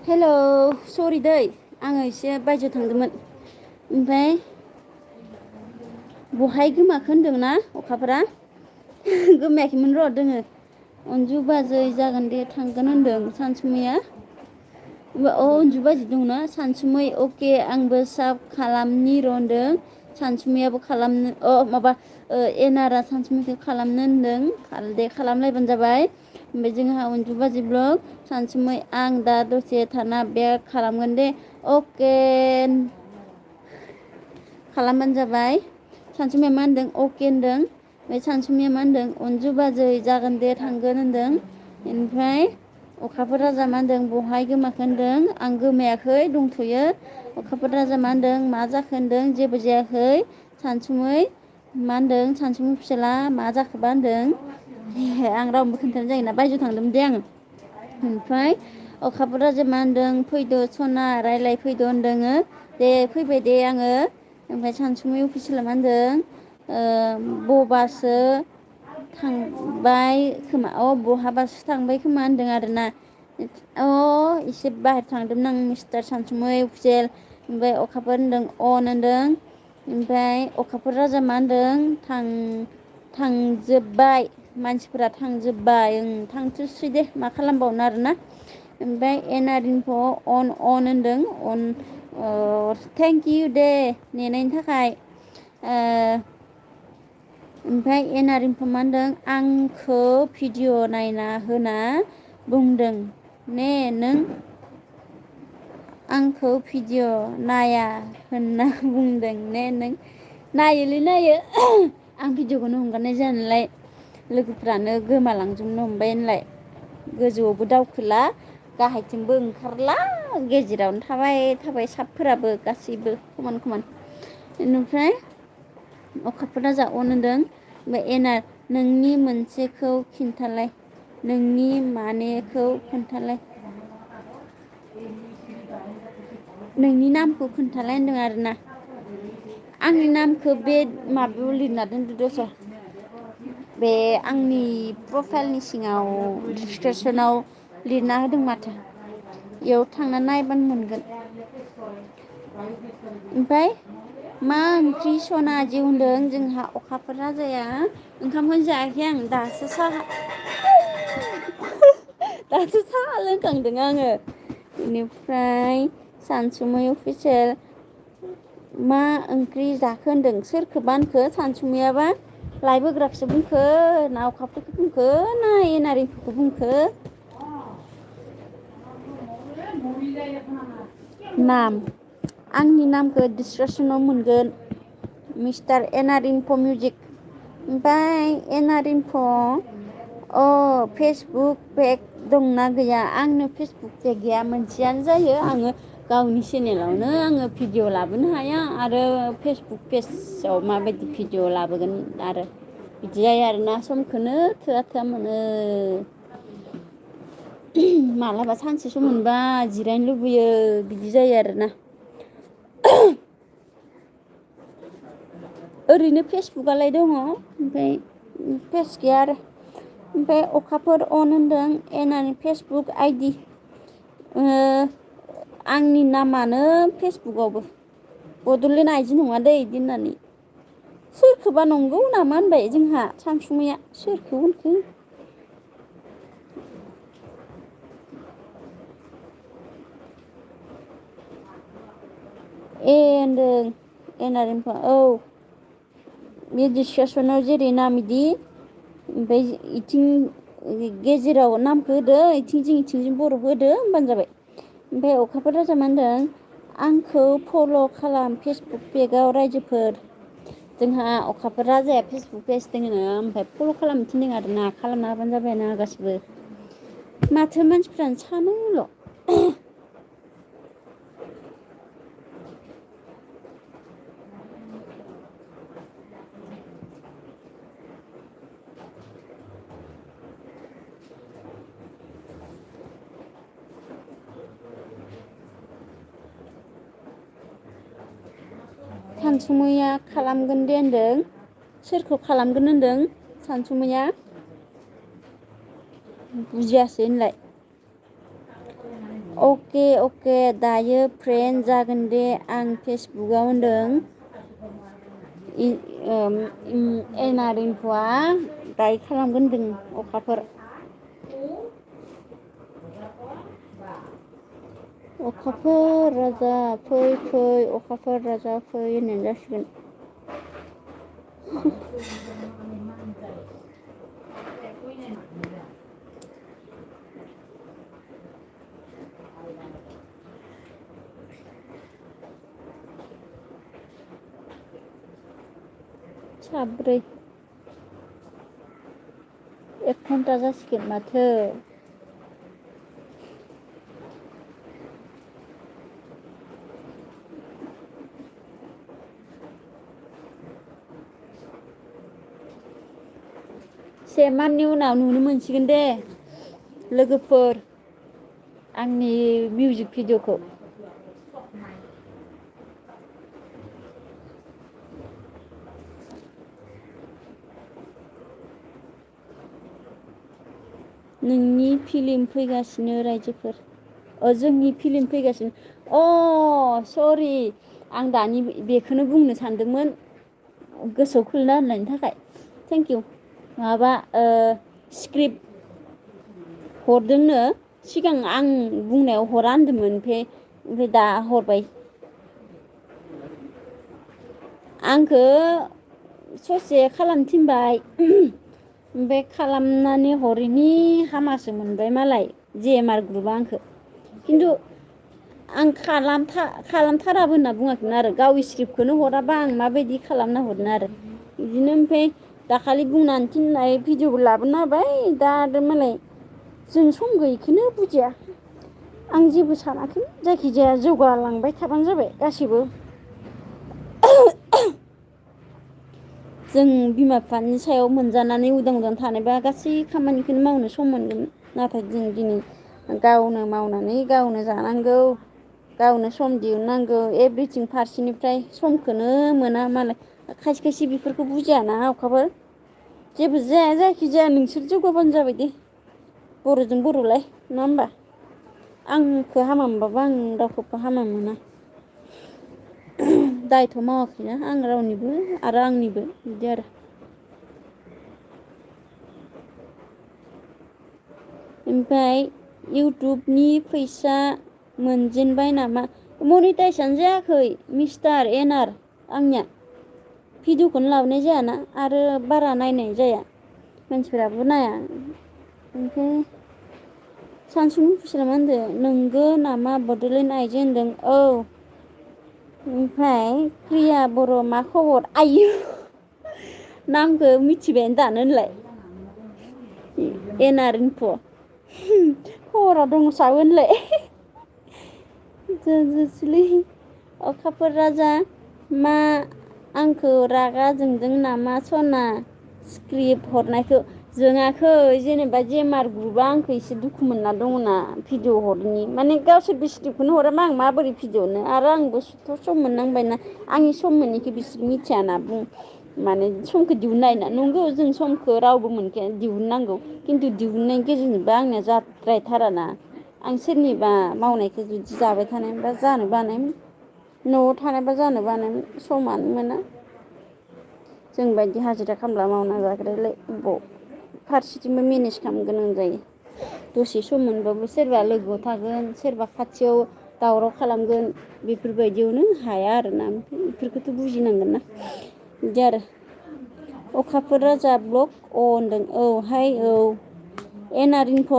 A: हेल' सरि दै आङो एसे बायजोआव थांदोंमोन ओमफ्राय बहाय गोमाखो होनदों ना अखाफोरा गोमायाखैमोन र' दोङो अनजु बाजै जागोन दे थांगोन होनदों सानसुमैया अनजु बाजै दंना सानसुमै अके आंबो साब खालामनि र' होनदों सानसुमैयाबो खालामनो माबा एनारा सानसुमैखौ खालामनो होनदों दे खालामलायबानो जाबाय ओमफ्राय जोंहा अनजु बाजै ब्लग सानसुमै आं दा दसे थाना बेक खालामगोन दे अके खालामबानो जाबाय सानसुमैया मा होनदों अके होनदों ओमफ्राय सानसुमैया मा होनदों अनजु बाजै जागोन दे थांगोन होनदों ओमफ्राय अखाफोर राजा मा होनदों बहाय गोमाखो होनदों आं गोमायाखै दंथ'यो अखाफोर राजा मा होनदों मा जाखो होनदों जेबो जायाखै सानसुमै मा होनदों सानसुमै फिसाला मा जाखोबा होनदों आं रावनोबो खोन्थानाय जायोना बायजोआव थांदोंमोन दे आङो ओमफ्राय अखाफोर राजा मा होनदों फैदो सना रायलाय फैदो होनदोङो दे फैबाय दे आङो ओमफ्राय सानसुमै अफिसियेला मा होनदों बबासो थांबाय खोमा बहाबासो थांबाय खोमा होनदों आरोना एसे बाहेर थांदोंमोन आं मिस्टार सानसुमै अफिसियेल ओमफ्राय अखाफोर होनदों अन होनदों ओमफ्राय अखाफोर राजा मा होनदों थांजोब्बाय मानसिफोरा थांजोब्बाय थांथोंसै दे मा खालामबावनो आरोना ओमफ्राय एनारिनफ' अन होनदों अन थेंक इउ दे नेनायनि थाखाय ओमफ्राय एनारिनफ' मा होनदों आंखौ भिडिअ नायना होना बुंदों ने नों आंखौ भिडिअ नाया होनना बुंदों ने नों नायोलै नायो आं भिडिअखौनो हगारनाय जाया नालाय लोगोफ्रानो गोमालांजोबनो हमबाय होनलाय गोजौआवबो दावखोला गाहायथिंबो ओंखारला गेजेरावनो थाबाय साबफोराबो गासैबो समान बेनिफ्राय अखाफोर राजा अन होनदों ओमफ्राय नोंनि मोनसेखौ खिन्थालाय नोंनि मानेखौ खोन्थालाय नोंनि नामखौ खोन्थालाय होनदों आरोना आंनि नामखौ बे माबायाव लिरना दोनदो दस' बे आंनि प्रफाइलनि सिङाव डिसक्रिपसनाव लिरना होदों माथो बेयाव थांना नायबानो मोनगोन ओमफ्राय मा ओंख्रि सना जि होनदों जोंहा अखाफोर राजाया ओंखामखौनो जायाखै आं दासो साहा लोंखांदों आङो बेनिफ्राय सानसुमै अफिसियेल मा ओंख्रि जाखो होनदों सोरखौबा होनखो सानसुमैयाबा लाइबोग्राखौसो बुंखो ना अखाफोरखौ बुंखो ना एनारिफोरखौ बुंखो नाम आंनि नामखौ डिसक्रिपसनाव मोनगोन मिस्टार एनारिनफ' मिउजिक ओमफ्राय एनारिनफ' फेसबुक पेज दंना गैया आंनो फेसबुक पेज गैया मोनसेयानो जायो आङो गावनि चेनेलावनो आङो भिडिअ लाबोनो हाया आरो फेसबुक पेजाव माबायदि भिडिअ लाबोगोन आरो बिदि जायो आरोना समखौनो थोआ मोनो मालाबा सानसे सम मोनबा जिरायनो लुबैयो बिदि जायो आरोना ओरैनो फेसबुकआलाय दङ ओमफ्राय पेज गैया आरो ओमफ्राय अखाफोर अन होनदों एनानि फेसबुक आइडि आंनि नामानो फेसबुकआवबो बड'लेण्ड आइजि नङा दै बिदि होननानै सोरखौबा नंगौ नामा होनबाय जोंहा सानसुमैया सोरखौ होनखो होनदों एनारिनफ' बे डिसकासनाव जेरै नाम बिदि ओमफ्राय इथिं गेजेराव नामखौ होदो इथिंजों बर' होदो होनबानो जाबाय ओमफ्राय अखाफोर राजा मा होनदों आंखौ फल' खालाम फेसबुक पेजाव रायजोफोर जोंहा अखाफोर राजाया फेसबुक पेज दङनो ओमफ्राय फल' खालामनो थिनदों आरोना खालामना होबानो जाबायना गासिबो माथो मानसिफ्रानो सानोल' सानसुमैया खालामगोन दे होनदों सोरखौ खालामगोन होनदों सानसुमैया बुजियासै होनलाय अके अके दायो फ्रेन्ड जागोन दे आं फेसबुकआव होनदों एनार इनफ'आ दायो खालामगोन होनदों अखाफोर राजा फै अखाफोर राजा फै होननाय जासिगोन साब्रै 1 घन्टा जासिगोन माथो से माननि उनाव नुनो मोनसिगोन दे लोगोफोर आंनि मिउजिक भिडिअखौ नोंनि फिल्म फैगासिनो रायजोफोर जोंनि फिल्म फैगासिनो सरि आं दानि बेखौनो बुंनो सानदोंमोन गोसोआव खोलैना होनायनि थाखाय थेंक इउ माबा स्क्रिप्ट हरदोंनो सिगां आं बुंनायाव हरा होनदोंमोन ओमफ्राय दा हरबाय आंखौ ससे खालामनो थिनबाय ओमफ्राय खालामनानै हरैनि हामासो मोनबाय मालाय JMR ग्रुपआ आंखौ खिन्थु आं खालामथाराबो होनना बुङाखैमोन आरो गाव स्क्रिप्टखौनो हराबा आं माबायदि खालामना हरनो आरो बिदिनो ओमफ्राय दाखालि बुंनानै थिननाय भिडिअबो लाबोना होबाय दा आरो मालाय जों सम गैयैखौनो बुजिया आं जेबो सानाखैमोन जायखिजाया जौगालांबाय थाबानो जाबाय गासैबो जों बिमा बिफानि सायाव मोनजानानै उदां थानायबा गासै खामानिखौनो मावनो सम मोनगोन नाथाय जों दिनै गावनो मावनानै गावनो जानांगौ गावनो सम दिहुननांगौ एभ्रिथिं फारसेनिफ्राय समखौनो मोना मालाय खायसे बेफोरखौ बुजियाना अखाफोर जेबो जाया जायखिजाया नोंसोर जौगाबानो जाबाय दे बर'जों बर'लाय नङा होमबा आंखौ हामा मोनबाबो आं रावखौबो हामा मोना दायथ' मावाखैना आं रावनिबो आरो आंनिबो बिदि आरो ओमफ्राय इउटुबनि फैसा मोनजेनबाय नामा मनिटाइसआनो जायाखै मिस्टार एनार आंनिया भिडिअखौनो लाबोनाय जायाना आरो बारा नायनाय जाया मानसिफोराबो नाया ओमफ्राय सानसुनि फुसिला मा होनदों नंगौ नामा बड'लेण्ड आइजो होनदों औ ओमफ्राय प्रिया बर' मा खबर आयु नामखौ मिथिबायानो दानो होनलाय एनार इनफ' खबरा दंसाबो होनलाय जोंसोलै अखाफोर राजा मा आंखौ रागा जोंदों नामा सना स्क्रिप्ट हरनायखौ जोङाखै जेनेबा JMR ग्रुपआ आंखौ एसे दुखु मोनना दङना भिडिअ हरनि माने गावसोर स्क्रिप्टखौनो हराबा आं माबोरै भिडिअनो आरो आंबोथ' सम मोननांबायना आंनि सम मोनैखौ बिसोर मिथियाना माने समखौ दिहुननायना नंगौ जों समखौ रावबो मोनखाया दिहुननांगौ खिन्थु दिहुननायनि गेजेरजोंबो आंनिया जाद्रायथाराना आं सोरनिबा मावनायखौ जुदि जाबाय थानायबा जानो बानायमोन न'आव थानायबा जानो बानायमोन समानो मोना जों बायदि हाजिरा खामला मावना जाग्रायालाय फारसेथिंबो मेनेज खालामनो गोनां जायो दसे सम मोनबाबो सोरबा लोगोआव थागोन सोरबा खाथियाव दावराव खालामगोन बेफोरबायदियावनो हाया आरोना बेफोरखौथ' बुजिनांगोन ना बिदि आरो अखाफोर राजा ब्लग होनदों औहाय औ एनार इनफ'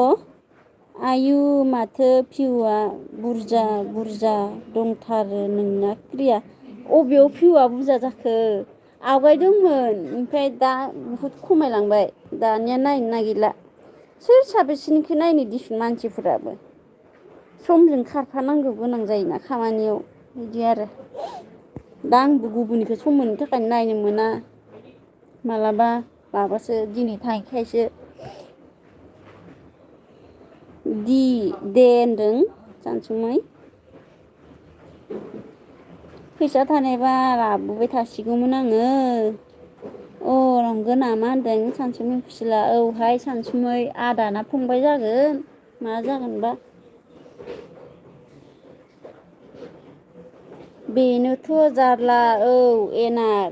A: आयु माथो भिउआ बुरजा दंथारो नोंना प्रिया अबेयाव भिउआ बुरजा जाखो आवगायदोंमोन ओमफ्राय दा बुहुद खमायलांबाय दानिया नायनो नागिरला सोर साबेसेनिखौ नायनो दिसुन मानसिफोराबो समजों खारफानांगौ गोनां जायोना खामानियाव बिदि आरो दा आंबो गुबुननिखौ सम मोननो थाखाय नायनो मोना मालाबा माबासो दिनै थांखायसो दे होनदों सानसुमै फैसा थानायबा लाबोबाय थासिगौमोन आङो नंगौ नामा होनदों सानसुमै फुसिला औहाय सानसुमै आदाना फंबाय जागोन मा जागोनबा बेनोथ' जारला औ एनार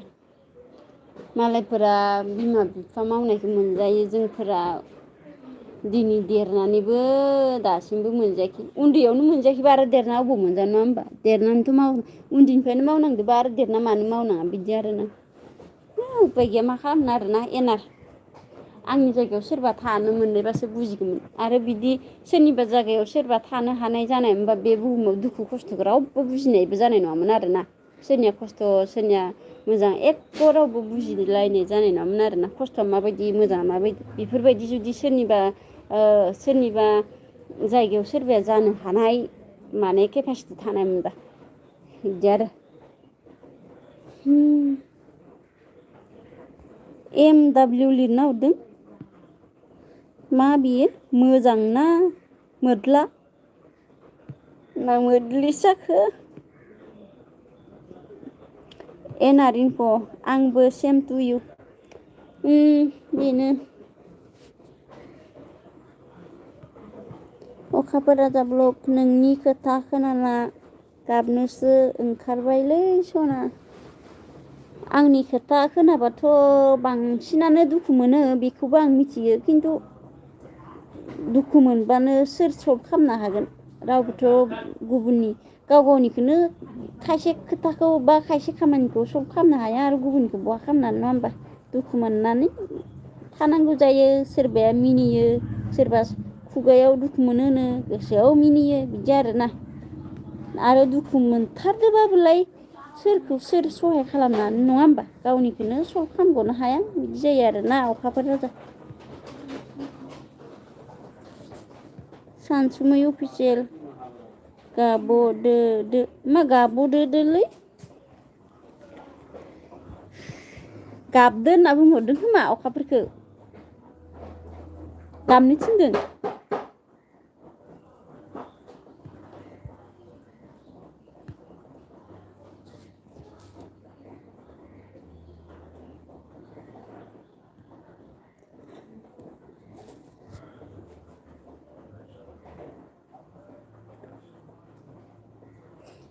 A: मालायफोरा बिमा बिफा मावनायखौ मोनजायो जोंफोरा दिनै देरनानैबो दासिमबो मोनजायाखै उन्दैयावनो मोनजायाखैबा आरो देरना अबाव मोनजानो नङा होमबा देरनानैथ' उन्दैनिफ्रायनो मावनांदोंबा आरो देरना मानो मावनाङा बिदि आरोना उपाय गैया मा खालामनो आरोना एनार आंनि जायगायाव सोरबा थानो मोननायबासो बुजिगौमोन आरो बिदि सोरनिबा जायगायाव सोरबा थानो हानाय जानाय मोनबा बे बुहुमाव दुखु खस्थ'खौ रावबो बुजिनायबो जानाय नङामोन आरोना सोरनिया खस्थ' सोरनिया मोजां एख' रावबो बुजिलायनाय जानाय नङामोन आरोना खस्थ'आ माबायदि मोजाङा माबायदि बेफोरबायदि जुदि सोरनिबा जायगायाव सोरबाया जानो हानाय माने केपासिटि थानाय मोनबा बिदि आरो MW लिरना हरदों मा बियो मोजां ना मोद्ला ना मोद्लिस जाखो एनार इनफ' आंबो सेम टु इउ बेनो अखाफोरा जाब्लक नोंनि खोथा खोनाला गाबनोसो ओंखारबायलै सना आंनि खोथा खोनाबाथ' बांसिनानो दुखु मोनो बेखौबो आं मिथियो खिन्थु दुखु मोनबानो सोर सल्भ खालामनो हागोन रावबोथ' गुबुननि गाव गावनिखौनो खायसे खोथाखौ बा खायसे खामानिखौ सल्भ खालामनो हाया आरो गुबुननिखौ बहा खालामनानै नङा होमबा दुखु मोननानै थानांगौ जायो सोरबाया मिनियो सोरबा खुगायाव दुखु मोनोनो गोसोआव मिनियो बिदि आरोना आरो दुखु मोनथारदोबाबोलाय सोरखौ सोर सहाय खालामनानै नङा होमबा गावनिखौनो सल्भ खालामगनो हाया बिदि जायो आरोना अखाफोर राजा सानसुमै अफिसियेल गाबदो मा गाबदोलै गाबदो होनना बुंहरदों खोमा अखाफोरखौ गाबनो थिनदों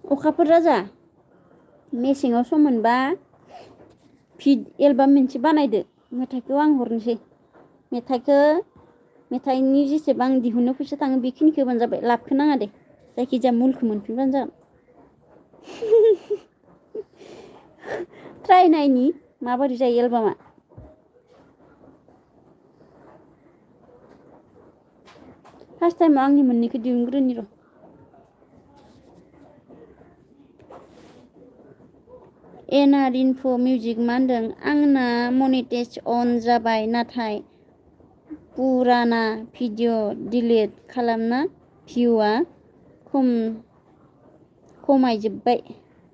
A: अखाफोर राजा मेसेङाव सम मोनबा एलबाम मोनसे बानायदो मेथाइखौ आं हरनोसै मेथाइनि जेसेबां दिहुननो फैसा थाङो बेखिनिखौ होबानो जाबाय लाबखौ नाङा दे जायखिजाया मुलखौ मोनफिनबानो जागोन ट्राइ नायनि माबोरै जायो एलबामा फार्स्ट टाइमाव आंनि मोननैखौ दिहुनग्रोनि र' एनार इनफ' मिउजिक मा होनदों आंना मनिटाइज अन जाबाय नाथाय पुराना भिडिअ डिलिट खालामना भिउआ खमायजोब्बाय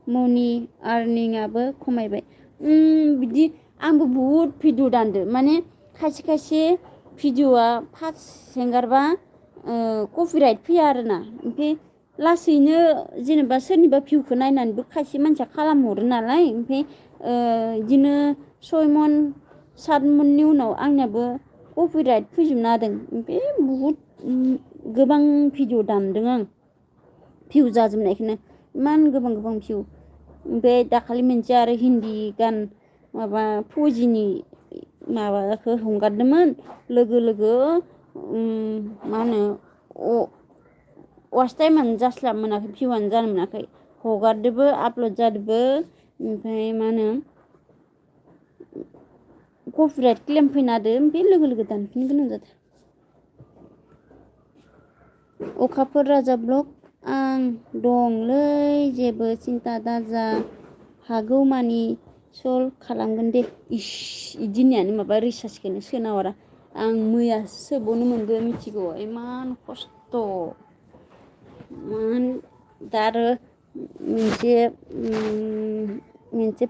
A: मनि आर्निंआबो खमायबाय बिदि आंबो बुहुद भिडिअ दानदो माने खायसे भिडिअआ फार्स्ट हेंगारबा कपिराइट फैया आरोना ओमफ्राय लासैनो जेनेबा सोरनिबा भिउखौ नायनानैबो खायसे मानसिया खालामहरो नालाय ओमफ्राय बिदिनो 6 मन 7 मननि उनाव आंनियाबो कपिराइट फैजोबना होदों ओमफ्राय बुहुद गोबां भिडिअ दानदों आं भिउ जाजोबनायखौनो इमान गोबां भिउ ओमफ्राय दाखालि मोनसे आरो हिन्दी गान माबा फौजिनि माबाखौ हंगारदोंमोन लोगो मा होनो वाच टाइमानो जास्लाब मोनाखै भिउआनो जानो मोनाखै हगारदोबो आपल'ड जादोबो ओमफ्राय मा होनो कपिराइट क्लेम फैना होदो ओमफ्राय लोगो दानफिननो गोनां जादों अखाफोर राजा ब्लग आं दंलै जेबो सिन्था दाजा हागौमानि सल्भ खालामगोन दे इदि होननायानो माबा रिसार्चखौनो सोना हरा आं मैयासो सोबावनो मोनदों मिथिगौ इमान खस्थ' दा आरो मोनसे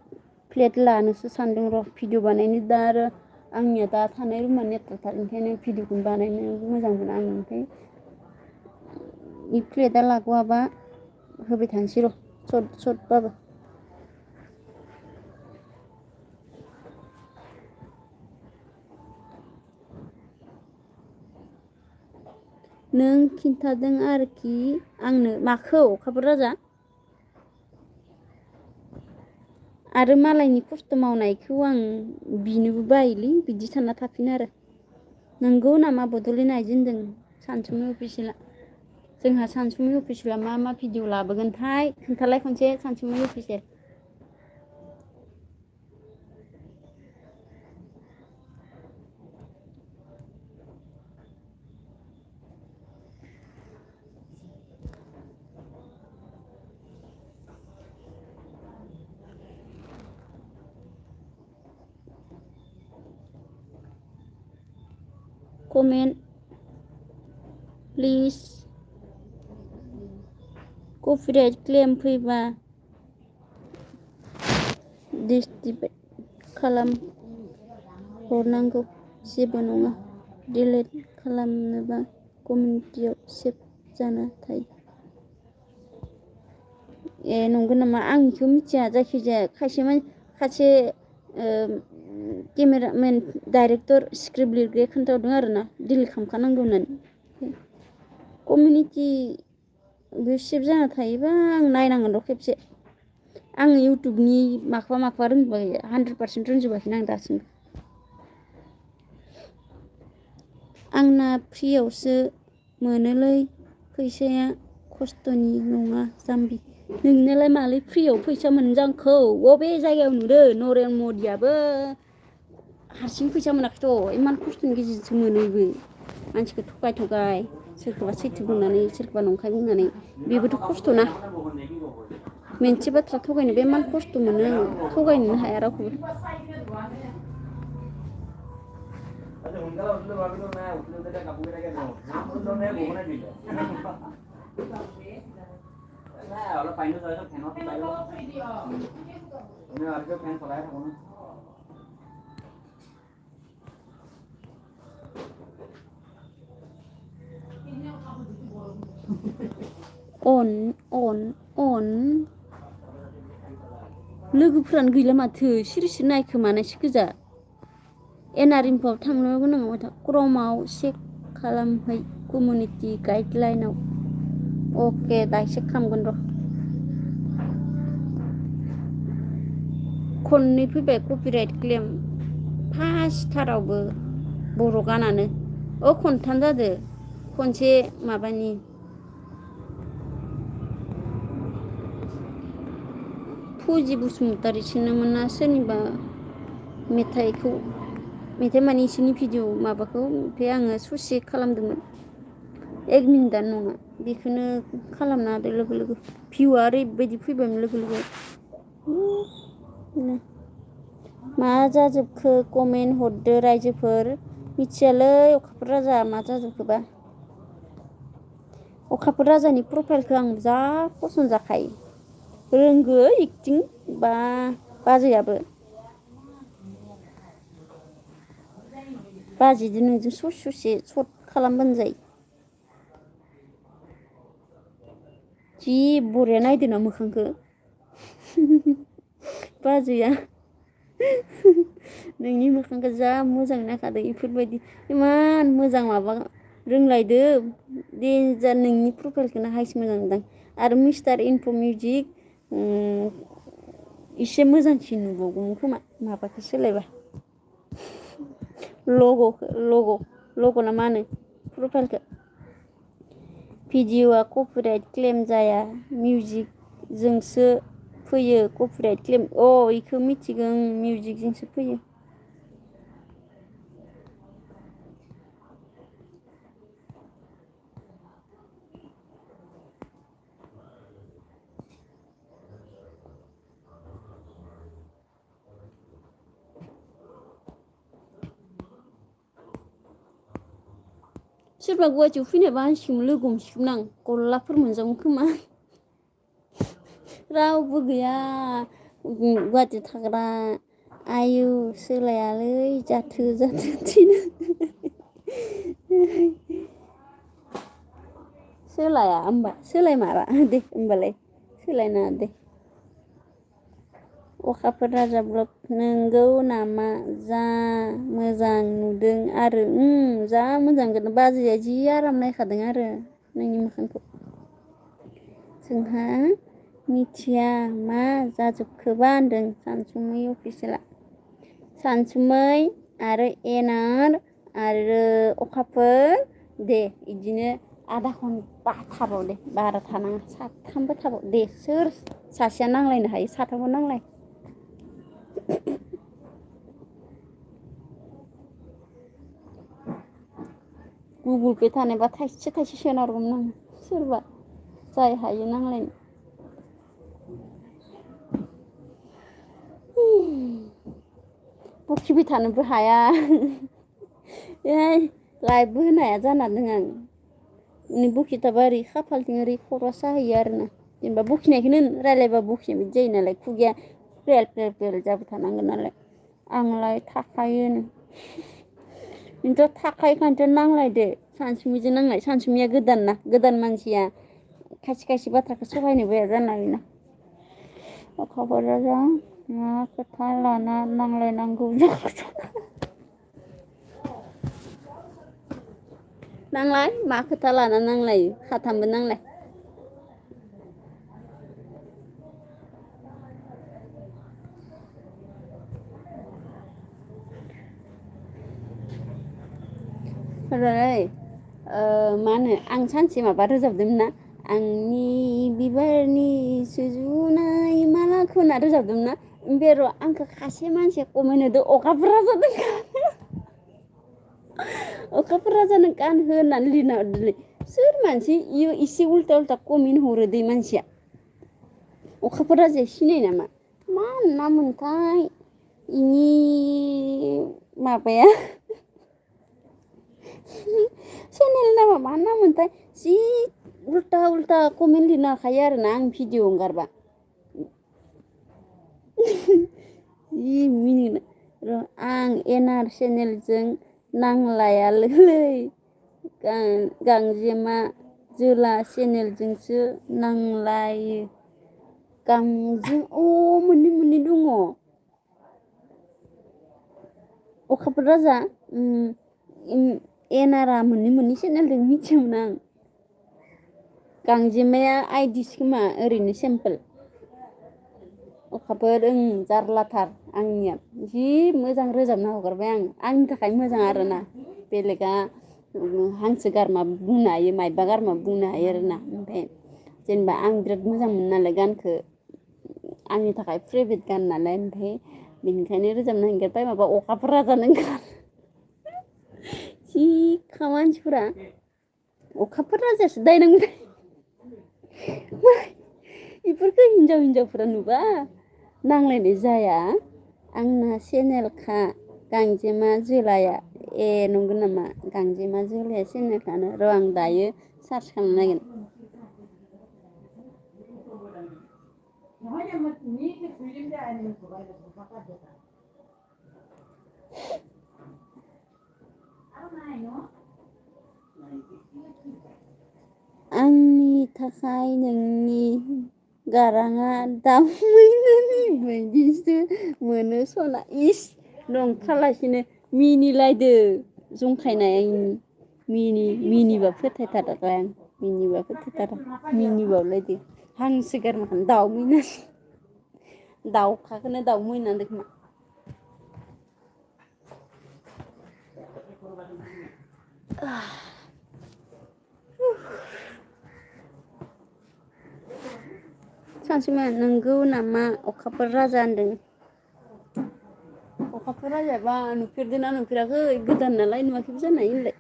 A: प्लेट लानोसो सानदों र' भिडिअ बानायनो दा आरो आंनिया दा थानाय रुमा नेथ्राथार ओंखायनो भिडिअखौनो बानायनो मोजां मोना आं ओमफ्राय प्लेटआ लागोआबा होबाय थानोसै र' सर्टबाबो नों खिन्थादों आरोखि आंनो माखौ अखाफोर राजा आरो मालायनि खस्थ' मावनायखौ आं बिनोबो बायोलै बिदि सानना थाफिनो आरो नंगौ नामा बड'लेण्ड आइजो होनदों सानसुमै अफिसियेला जोंहा सानसुमै अफिसियेला मा मा भिडिअ लाबोगोनथाय खोन्थालाय खनसे सानसुमै official comment please copyright claim फैबा डिसएबोल खालाम हरनांगौ जेबो नङा डिलिट खालामनोबा कमिउनिटियाव सेभ जाना थायो ए नंगौ नामा आं बेखौ मिथिया जायखिजाया खायसे केमेरामेन डाइरेक्टर स्क्रिप्ट लिरग्राया खोन्थाहरदों आरोना डिलिट खालामखानांगौ होननानै कमिउनिटि बे सेभ जाना थायोबा आं नायनांगोन र' खेबसे आङो इउटुबनि माखौबा रोंजोबाखै 100% रोंजोबाखैना आं दासिमबो आंना फ्रियावसो मोनोलै फैसाया खस्थ'नि नङा जाम्बि नोंनालाय मालै फ्रियाव फैसा मोनजांखौ बबे जायगायाव नुदों नरेन मदियाबो हारसिं फैसा मोनाखैथ' इमान खस्थ'नि गेजेरजोंसो मोनोबो मानसिखौ थगाय सोरखौबा सैथो बुंनानै सोरखौबा नंखाय बुंनानै बेबोथ' खस्थ'ना मोनसे बाथ्रा थगायनो बे इमान खस्थ' मोनो थगायनोनो हाया रावखौबो अन लोगोफ्रानो गैला माथो सिरि नायखोमानायसो गोजा एनआरएमफोराव थांनो गोनां माथो क्रमाव चेक खालामहै कमिउनिटि गाइडलाइनाव अके दा चेक खालामगोन र' खननै फैबाय कपिराइट क्लेम फार्स्टथारावबो बर' गानानो खनथाम जादो खनसे माबानि फुजि बसुमतारिसोनोमोन ना सोरनिबा मेथाइ माने इसोरनि भिडिअ माबाखौ ओमफ्राय आङो ससे खालामदोंमोन 1 मिनिटानो नङा बेखौनो खालामना होदो लोगो लोगो भिउआ ओरैबायदि फैबायमोन लोगो लोगो मा जाजोबखो कमेन्ट हरदो रायजोफोर मिथियालै अखाफोर राजा मा जाजोबखोबा अखाफोर राजानि प्रफाइलखौ आं जा पसन्द जाखायो रोंगो एक्टिं बा बाजैयाबो बाजैजों नोंजों ससे सर्ट खालामबानो जायो जि बरिया नायदोना मोखांखौ बाजैया नोंनि मोखांखौ जा मोजां नायखादों बेफोरबायदि इमान मोजां माबा रोंलायदो दे जा नोंनि प्रफाइलखौनो हाइस मोजां नुदों आरो मिस्टार इनफ' मिउजिक एसे मोजांसिन नुबावगौमोन खोमा माबाखौ सोलायबा लग' ना मा होनो प्रफाइलखौ भिडिअ'आ कपिराइट क्लेम जाया मिउजिकजोंसो फैयो कपिराइट क्लेम इखौ मिथिगौ मिउजिकजोंसो फैयो सोरबा गुवाहाटियाव फैनायबा हांसिगौमोन लोगो हमसिगौमोन आं गल्लाफोर मोनजागौमोन खोमा रावबो गैया गुवाहाटियाव थाग्रा आयु सोलायालै जाथो थैनो सोलाया होमबा सोलायमारा दे होमबालाय सोलायनाङा दे अखाफोर राजा ब्लग नंगौ नामा जा मोजां नुदों आरो जा मोजां नुदों बाजैया जि आराम नायखादों आरो नोंनि मोखांखौ जोंहा मिथिया मा जाजोबखोबा होनदों सानसुमै अफिसियेला सानसुमै आरो एनार आरो अखाफोर दे इदिनो आधा घन्टा थाबाव दे बारा थानाङा साथामबो थाबाव दे सोर सासेया नांलायनो हायो साथामबो नांलाय गुगोल पे थानायबा थाइसे थाइसे सोना हरगौमोन आं सोरबा जाय हायो नांलायनो बखिबाय थानोबो हाया लाइभबो होनो हाया जाना दं आं बखिथाबा ओरै खाफालथिं ओरै खर' साहैयो आरोना जेनेबा बखिनायखौनो रायलायबा बखिनाय बिदि जायो नालाय खुगाया प्रेल प्रेल प्रेल जाबाय थानांगोन नालाय आंलाय थाखायोनो बेनोथ' थाखायोखायनोथ' नांलायदो सानसुमैजों नांलाय सानसुमैया गोदान ना गोदान मानसिया खायसे खायसे बाथ्राखौ सहायनोबो हाया जाना बेना अखाफोरा मा खोथा लाना नांलायनांगौ नांलाय मा खोथा लाना नांलायो साथामबो नांलाय मा होनो आं सानसे माबा रोजाबदोंमोन ना आंनि बिबारनि सुजुनाय मालाखौ होनना रोजाबदोंमोन ना ओमफ्राय र' आंखौ खासे मानसिया कमेन्ट होदो अखाफोरा जादों अखाफोरा जानो गानहो होननानै लिरना हरदोलै सोर मानसि इयो इसे उल्था उल्था कमेन्ट हरो दै मानसिया अखाफोरा जे सिनायो नामा मा नाममोनथाय इनि माबाया चेनेल नामा मा नाममोनथाय जि उल्था उल्था कमेन्ट लिरनो हाखायो आरोना आं भिडिअ ओंखारबा जि मिनिनो र' आं एनआर चेनेलजों नांलायालै गांजेमा जोला चेनेलजोंसो नांलायो मोननै मोननै दङ अखाफोर राजा एनारा मोननै मोननै चेनेल दं मिथियामोन आं गांजेमाया आइदिसो खोमा ओरैनो सिम्पोल अखाफोर जारलाथार आंनिया जि मोजां रोजाबना हगारबाय आंनि थाखाय मोजां आरोना बेलेगा हांसो गारमा बुंनो हायो माइबा गारमा बुंनो हायो आरोना ओमफ्राय जेनेबा आं बिराद मोजां मोनो नालाय गानखो आंनि थाखाय फेभरेट गान नालाय ओमफ्राय बेनिखायनो रोजाबनो नागिरबाय माबा अखाफोर राजा नों जि मानसिफोरा अखाफोर राजायासो दायनांगौ बेफोरखौ हिन्जावफोरा नुबा नांलायनाय जाया आंना चेनेलखा गांजेमा जोलाया ए नंगौ नामा गांजेमा जोलाया चेनेलखानो र' आं दायो सार्च खालामनो नागिरगोन आंनि थाखाय नोंनि गाराङा दावमैनानि बायदिसो मोनो सना इस नंथ्रालासिनो मिनिलायदो जंखायनाय मिनिबा फोथायथाराखै आं मिनिबा फोथायथारा मिनिबावलायदो हांसो गारमाखौनो दाउमैनासो दाउखाखौनो दाउमैना होनदों खोमा सानसुमा नंगौ नामा अखाफोर राजा होनदों अखाफोर राजायाबा नुफेरदोंना नुफेराखै गोदान नालाय नुवाखैबो जानो हायो होनलाय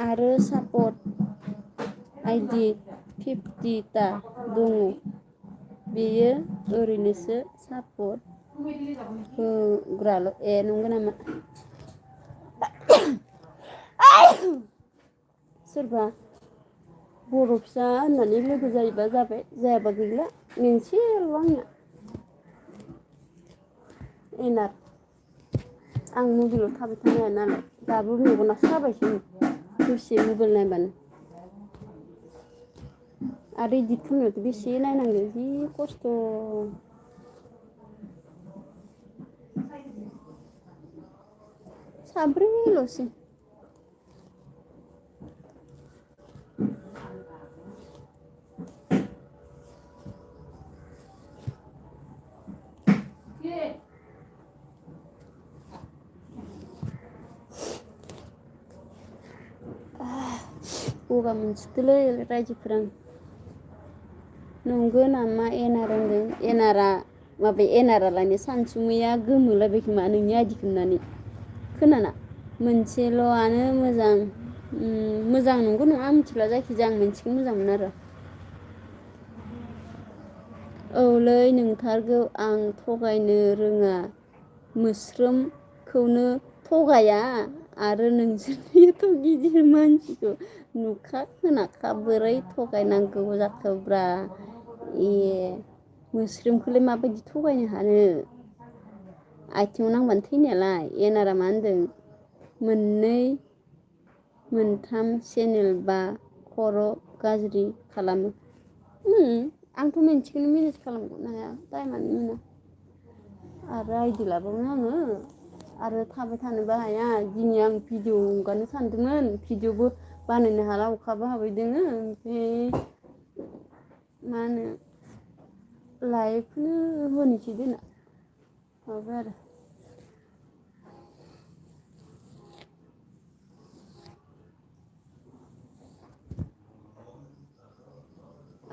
A: आरो सापर्ट आइडि 50टा दङ बेयो ओरैनोसो सापर्ट होग्राल' ए नंगौ नामा सोरबा बर' फिसा होननानै लोगो जायोबा जाबाय जायाबा गैला मोनसेल' आंना एनार आं मबाइलाव थाबाय थानो हाया नालाय दाबो मेगना साबायसो दसे मबाइल नायबानो आरो इदिट खालामनायावथ' बेसे नायनांगौ जि खस्थ' साब्रैल'सो गगा मोनसोदोंलै रायजोफोरा नंगौ नामा एनार होनदों एनारा माबे एनारालायनो सानसुमैया गोमोलायबाय खोमा नोंनि आइदिखौ नुनानै खोनाना मोनसेल'आनो मोजां मोजां नंगौ नङा मिथिला जायखिजाया आं मोनसेखौ मोजां मोनो आरो औलै नंथारगौ आं थगायनो रोङा मोस्रोमखौनो थगाया आरो नोंसोरनिथ' गिदिर मानसिखौ नुखा खोनाखा बोरै थगायनांगौ जाखोब्रा ए मोस्रोमखौलाय माबायदि थगायनो हानो आथिङाव नांबानो थैनायालाय एनारा मा होनदों मोननै मोनथाम चेनेल बा खर' गाज्रि खालामो आंथ' मोनसेखौनो मेनेज खालामगनो हाया टाइमानो मोना आरो आइदि लाबावनो आङो आरो थाबाय थानोबो हाया दिनै आं भिडिअ हगारनो सानदोंमोन भिडिअबो बानायनो हाला अखाबो हाबाय दोङो ओमफ्राय मा होनो लाइभखौनो होनोसै दोना माबा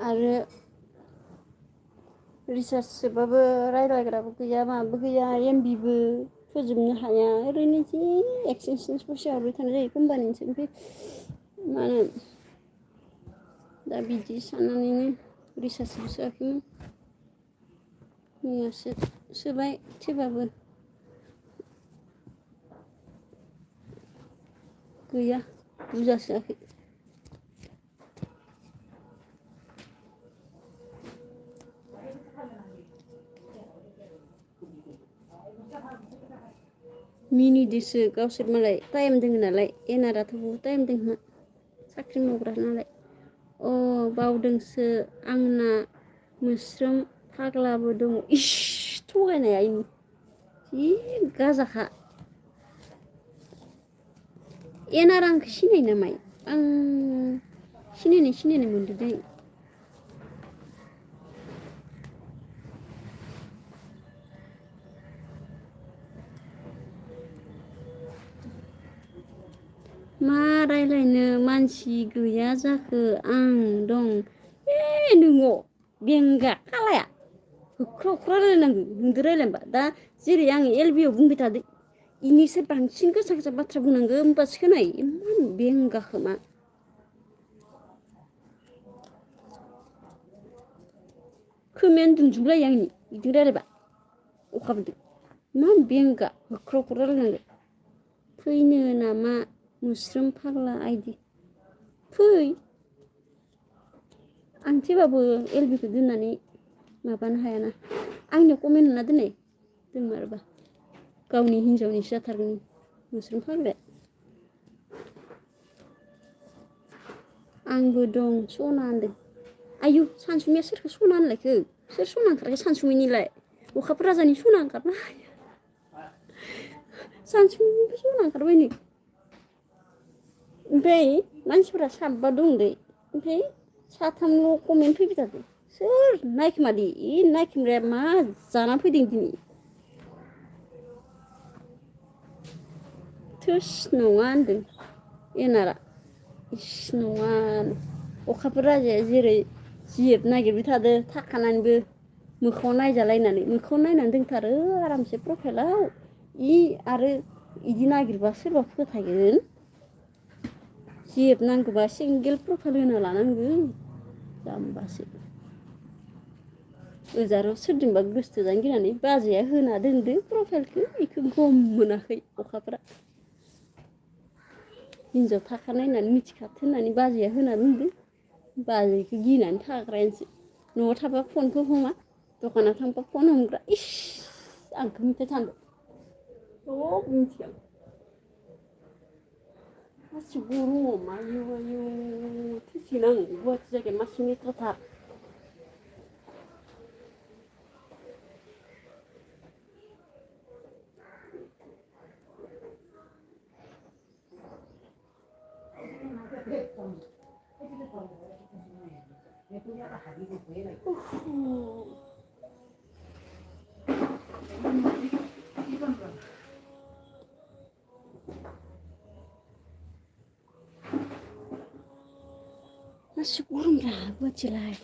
A: आरो रिसार्ज सोबाबो रायज्लायग्राबो गैया माबो गैया एमबिबो फोजोबनो हाया ओरैनो जि एक्सटेनसन्स फैसा हरबाय थानाय जायो कम्पानिनिसो ओमफ्राय मा होनो दा बिदि साननानैनो रिसार्जबो सोआखैमोन मैयासो सोबाय थेबाबो गैया बुरजासोआखै मिनिदोसो गावसोर मालाय टाइम दोङो नालाय एनाराथ' बहुद टाइम दोङो साख्रि मावग्रा नालाय अ बावदोंसो आंना मोस्रोम फाग्लाबो दङ इस थगायनाया इनि जि गाजाखा एनार आंखौ सिनायो ना माय आं सिनायनाय मोनदों दै मा रायलायनो मानसि गैया जाखो आं दं नोङो बेंगा खालाया होख्राव होख्राव रायलायनांगौ नोंदो रायलायनोबा दा जेरै आं एलबियाव बुंबाय थादों इनिसो बांसिन गोसा गोसा बाथ्रा बुंनांगौ होमबासो खोनायो इमान बेंगाखो मा खोमायानो दुंजोबलायो आंनि बिदि रायलायबा अखा बोदों इमान बेंगा होख्राव होख्राव रायलायनांगौ फैनो नामा मोस्रोम फाग्ला आइदि फै आं थेबाबो एलबिखौ दोननानै माबानो हायाना आंनियाव कमेन्ट होना दोननाय दोनमारोबा गावनि हिन्जावनिसो जाथारगोन मोस्रोम फाग्लाया आंबो दं सना होनदों आयु सानसुमैया सोरखौ सना होनलायखो सोर सना ओंखारखो सानसुमैनिलाय अखाफोर राजानि सना ओंखारना सानसुमैनिबो सना ओंखारबाय नै ओमफ्राय मानसिफोरा साबा दं दै ओमफ्राय साथामल' कमेन्ट फैबाय थादों सोर नायखोमादि नायखोमाया मा जाना फैदों दिनै थोस नङा होनदों एनारा इस नङा अखाफोर राजाया जेरै जिएफ नागिरबाय थादों थाखानानैबो मोखाङाव नायजालायनानै मोखाङाव नायनानै दोनथारो आरामसे प्रफाइलाव आरो इदि नागिरबा सोरबा फोथायगोन जिएफ नांगौबा सिंगेल प्रफाइल होना लानांगौ जाम्बासो ओजारो सोरजोंबा गोसोथोजानो गिनानै बाजैया होना दोनदो प्रफाइलखौ बेखौ गम मोनाखै अखाफ्रा हिनजाव थाखानाय होननानै मिथिखाथो होननानै बाजैया होना दोनदो बाजैखौ गिनानै थाग्रायानोसै न'आव थाबा फनखौ हमा दखानाव थांबा फन हमग्रा इस आंखौ मिथाइ सानदों सब मिथिगौ seguro mayu tisinang buat jaga masuk tetap masuk burung lah buat jelai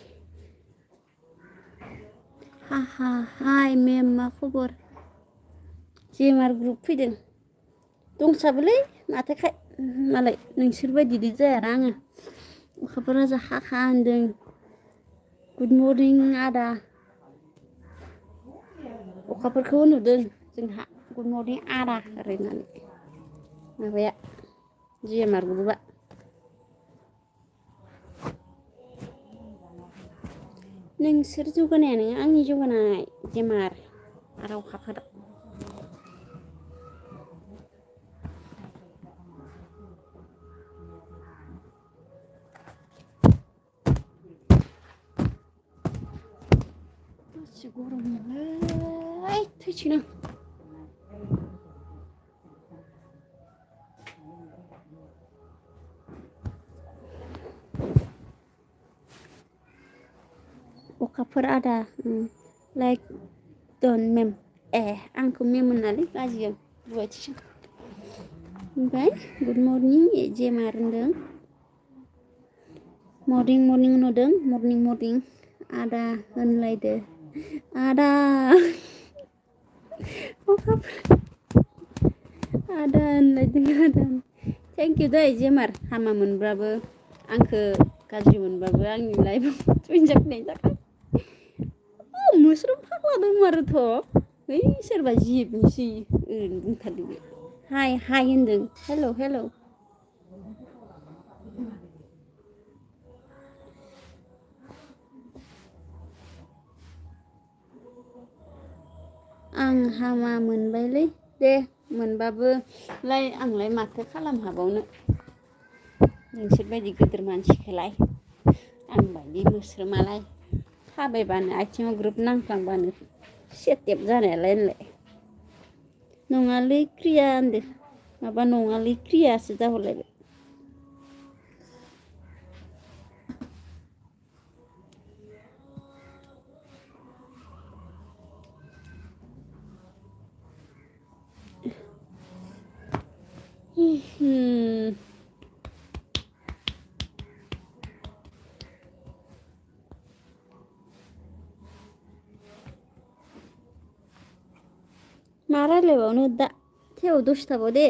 A: haha hai mem मा खबर जेमार ग्रुप फैदों दंसाबोलै माथोखाय मालाय नोंसोर बायदि जायाना आङो अखाफोरा जा हाखा होनदों गुड मर्निं आदा अखाफोरखौ नुदों जोंहा गुड मर्निं आदा ओरैनानै माबाया जेमार ग्रुपआ नोंसोर जौगानायानो आंनि जौगानाय जेमार आरो अखाफोर एसे गरमलै थैसोनो अखाफोर आदा लाइक डन मेम आंखौ मेम होननानै गाज्रिजों बुबायथिसो ओमफ्राय गुड मर्निं जेमार होनदों मर्निं मर्निं नुदों मर्निं मर्निं आदा होनलायदो आदा अखाफोर आदा होनलायदों आदा थेंक इउ दै जेमार हामा मोनब्लाबो आंखौ गाज्रि मोनबाबो आंनि लाइफआव जइन जाफैनायनि थाखाय मोस्रोम फाग्ला दंमारोथ' है सोरबा जिबनोसै ओरैनो बुंथारदों बे हाय हाय होनदों हेल' हेल' आं हामा मोनबायलै दे मोनबाबोलाय आंलाय माथो खालामनो हाबावनो नोंसोरबायदि गिदिर मानसिखौलाय आं बायदि मोस्रोमालाय थाबायबानो आथिङाव ग्रोब नांफ्लांबानो सेटेप जानायालाय होनलाय नङालै क्रिया होनदो माबा नङालै क्रियासो जाहरलायबाय मा रायलायबावनो दा थेव दसे थाबाव दे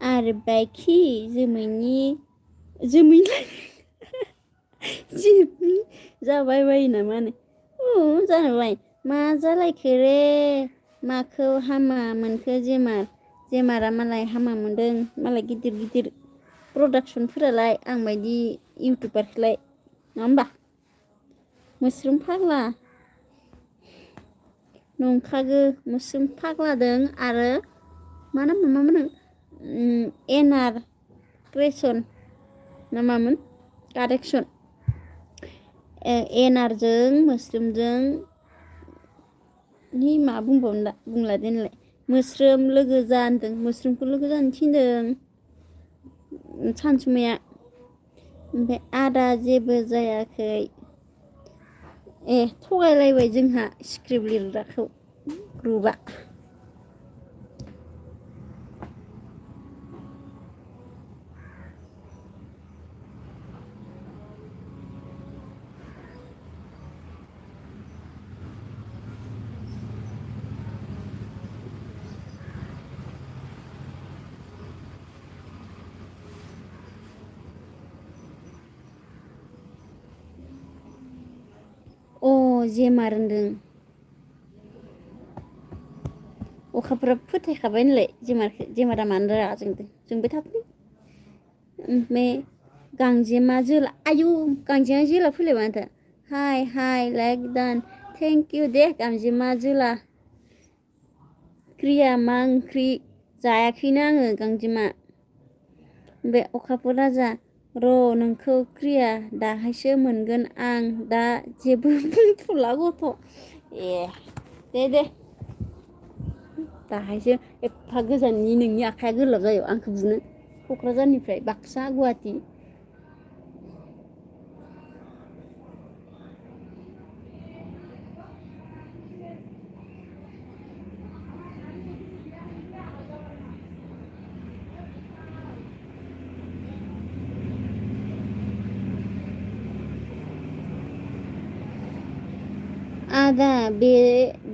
A: आरो बायखि जोमैलाय जिबनि जाबाय बायो नामानो जाबाय मा जालायखो रे माखौ हामा मोनखो जेमारा मालाय हामा मोनदों मालाय गिदिर गिदिर प्रडाक्सनफोरालाय आं बायदि इउटुबारखौलाय नङा होमबा मोस्रोम फाग्ला नंखागो मोस्रोम फाग्लादों आरो मा नाम एनार क्रेसन ना मामोन कारेक्सन एनारजों मोस्रोमजों नि मा बुंबावनो दा बुंला दोनलाय मोस्रोम लोगो जा होनदों मोस्रोमखौ लोगो जानो थिनदों सानसुमैया ओमफ्राय आदा जेबो जायाखै थगायलायबाय जोंहा स्क्रिप्ट लिरग्राखौ ग्रुपआ जेमार होनदों अखाफोरा फोथायखाबाय नालाय जेमारा मानो रागा जोंदों जोंबाय थाथों ओमफ्राय गांजेमा जोला आयु गांजेमा जोला फैलायबाय माथो हाय लाइक दान थेंक इउ दे गांजेमा जोला क्रिया मा ओंख्रि जायाखैनो आङो गांजेमा बे अखाफोर राजा र' नोंखौ क्रिया दाहायसो मोनगोन आं दा जेबो बुंथ'ला गथ' दे दाहायसो एफा गोजाननि नोंनि आखाइया गोलाव जायो आंखौ बुनो क'क्राझारनिफ्राय बाक्सा गुवाहाटि आदा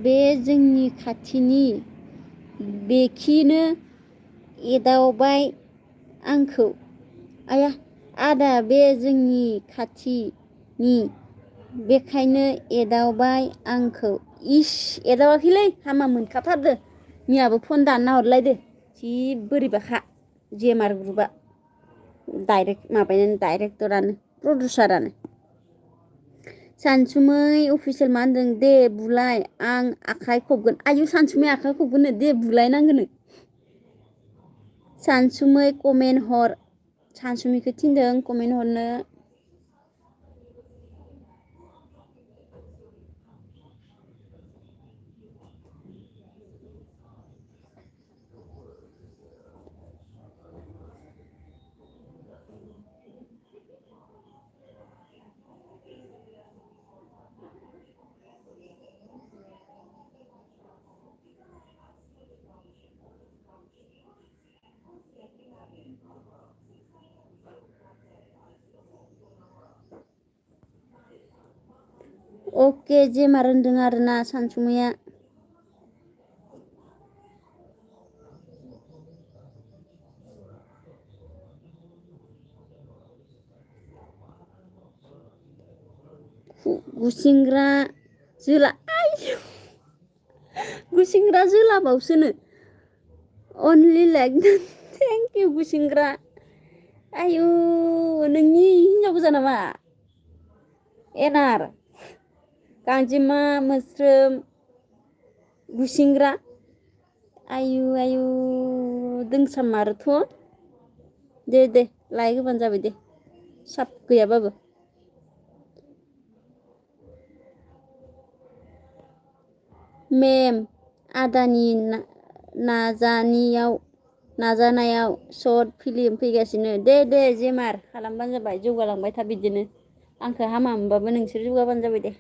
A: बे जोंनि खाथिनि बेखिनो एदावबाय आंखौ आया आदा बे जोंनि खाथिनि बेखायनो एदावबाय आंखौ इस एदावाखैलै हामा मोनखाथारदो मियाबो फन दानना हरलायदो जि बोरैबाखा जेमार ग्रुपआ डाइरेक्टरानो प्रडिउसारानो सानसुमै अफिसियेल मा होनदों दे बुलाय आं आखाइ खबगोन आयु सानसुमै आखाइ खबगोननो दे बुलायनांगोननो सानसुमै कमेन्ट हर सानसुमैखौ थिनदों कमेन्ट हरनो अके जेमार होनदों आरोना सानसुमैया गुसिंग्रा जोला आयु गुसिंग्रा जोलाबावसोनो अनलि लाइक थेंक इउ गुसिंग्रा आयु नोंनि हिन्जाव गोजा नामा एनार गांजेमा मोस्रोम गुसिंग्रा आयु दोंसामारोथ' दे लाइक होबानो जाबाय दे साब गैयाबाबो मेम आदानि नाजानायाव शर्ट फिल्म फैगासिनो दे जेमार खालामबानो जाबाय जौगालांबाय था बिदिनो आंखौ हामा मोनबाबो नोंसोर जौगाबानो जाबाय दे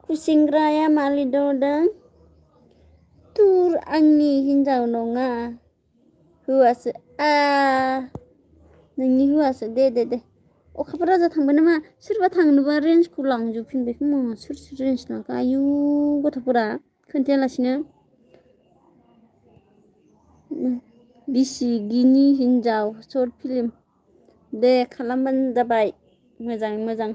A: खुसिंग्राया मा लिरदों तुर आंनि हिन्जाव नङा हौवासो नोंनि हौवासो दे अखाफोर राजा थांबाय नामा सोरबा थांनोबा रेन्जखौ लांजोबफिनबाय खोमा सोर रेन्ज लांखो आयु गथ'फोरा खोन्थायालासिनो बिसिगिनि हिन्जाव शर्ट फिल्म दे खालामबानो जाबाय मोजां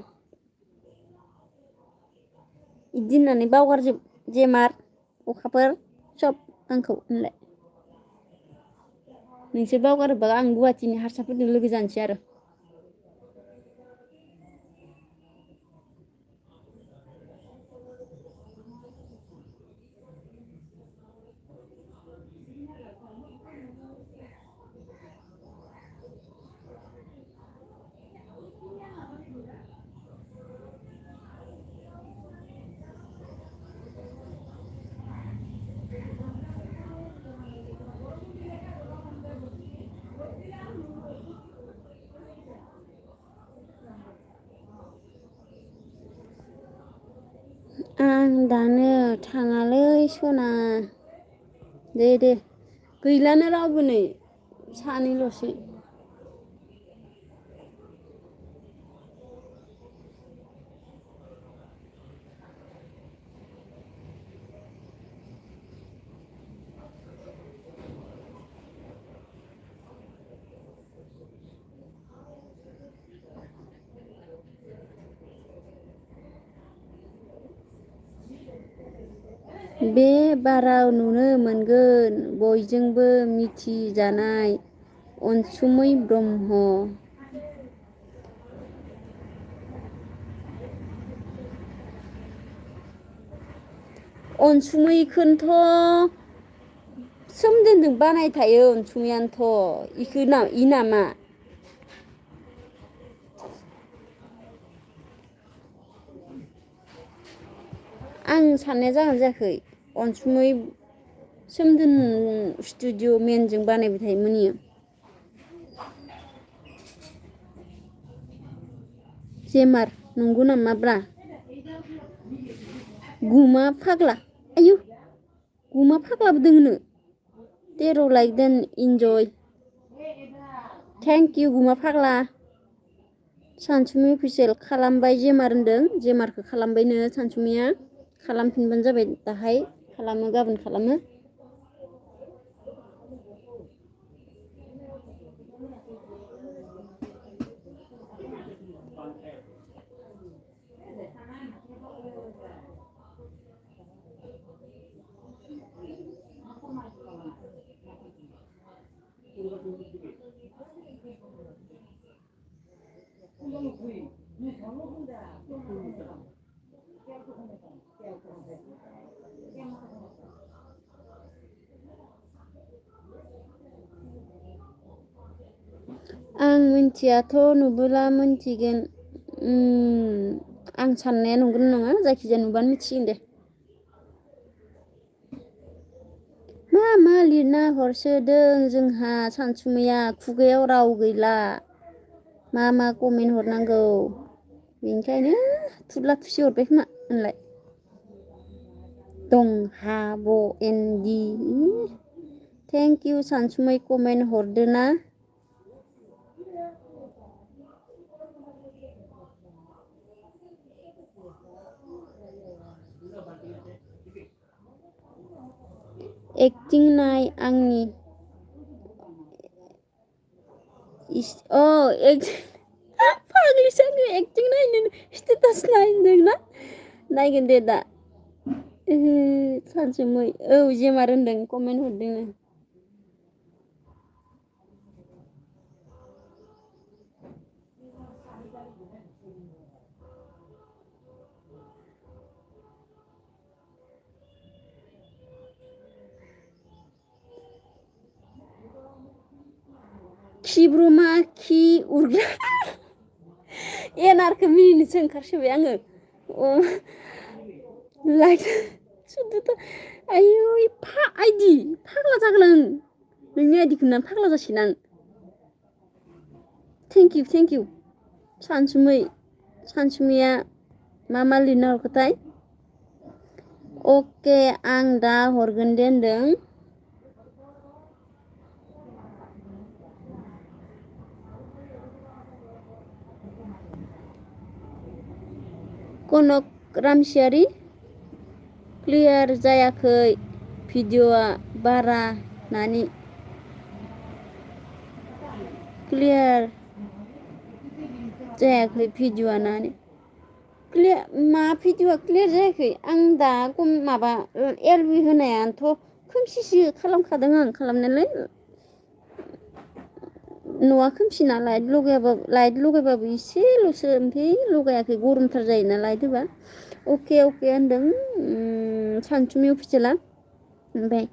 A: इदि होननानै बावगारजोब जेमार अखाफोर सब आंखौ होनलाय नोंसोर बावगारोबा आं गुवाहाटीनि हारसाफोरजों लोगो जानोसै आरो आं दानो थाङालै सना दे गैलानो रावबो नै सानैल'सै बे बाराव नुनो मोनगोन बयजोंबो मिथिजानाय अनसुमै ब्रह्म। अनसुमैखौनोथ' सोमदोनजों बानाय थायो अनसुमैयानोथ' इ नामा आं साननाया जागोन जायाखै अनसुमै सोमदोन स्टुडिअ मेनजों बानायबाय थायोमोन इयो जेमार नंगौ नामाब्रा गुमा फाग्ला आयु गुमा फाग्लाबो दोङोनो देर लाइक देन इन्जय थेंक इउ गुमा फाग्ला सानसुमै अफिसियेल खालामबाय जेमार होनदों जेमारखौ खालामबायनो सानसुमैया खालामफिनबानो जाबाय दाहाय खालामो गाबोन खालामो आं मिन्थियाथ' नुबोला मिन्थिगोन आं साननाया नंगौना नङा जायखिजाया नुबानो मिथिसिगोन दे मा लिरना हरसोदों जोंहा सानसुमैया खुगायाव राव गैला मा कमेन्ट हरनांगौ बेनिखायनो थुब्ला थुसि हरबाय खोमा होनलाय दं हा ब एनदि थेंक इउ सानसुमै कमेन्ट हरदोना एक्टिं नाय आंनि फाग्लिसो एक्टिं नायनो स्टेटास नायदोंना नायगोन दे दा सानसुमै औ जेमार होनदों कमेन्ट हरदोंनो खिब्रमा खि उरग्रा एनारखौ मिनिनोसो ओंखारसोबाय आङो लाइक सुदुथ आयु आइदि फाग्ला जागोन आं नोंनि आइदिखौ नुनानै फाग्ला जासिगोन आं थेंक इउ सानसुमैया मा लिरना हरखोथाय अके आं दा हरगोन दे होनदों कनक रामसियारि क्लियार जायाखै भिडिअआ बारा नानि क्लियार जायाखै भिडिअआ नानि क्लियार मा भिडिअआ क्लियार जायाखै आं दा माबा एलबि होनायानोथ' खोमसिसो खालामखादों आं खालामनायालाय न'आ खोमसिना लाइट लगायबाबो एसेल'सो ओमफ्राय लगायाखै गरमथार जायोना लाइट होबा अके होनदों सानसुमै अफिसियेला ओमफ्राय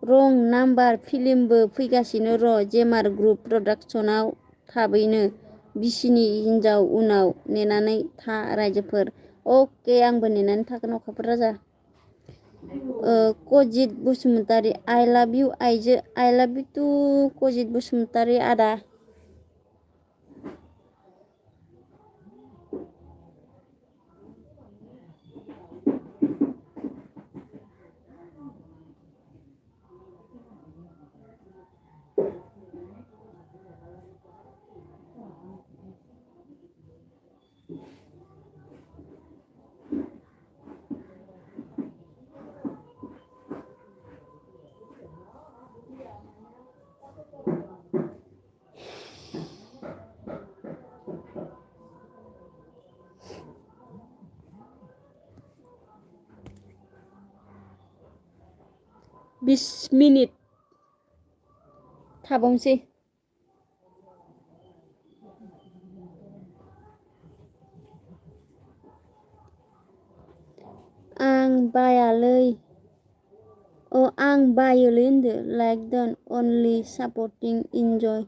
A: रं नाम्बार फिल्मबो फैगासिनो र' जेमार ग्रुप प्रडाक्सनाव थाबैनो बिसिनि हिन्जाव उनाव नेनानै था रायजोफोर अके आंबो नेनानै थागोन अखाफोर राजा कजित बसुमतारी आइ लाभ इउ आइजो आइ लाभ इउ टु कजित बसुमतारी आदा 20 मिनिट थाबावनोसै आं बायालै आं बायोलै होनदो लाइक डन अनलि सापर्टिं इन्जय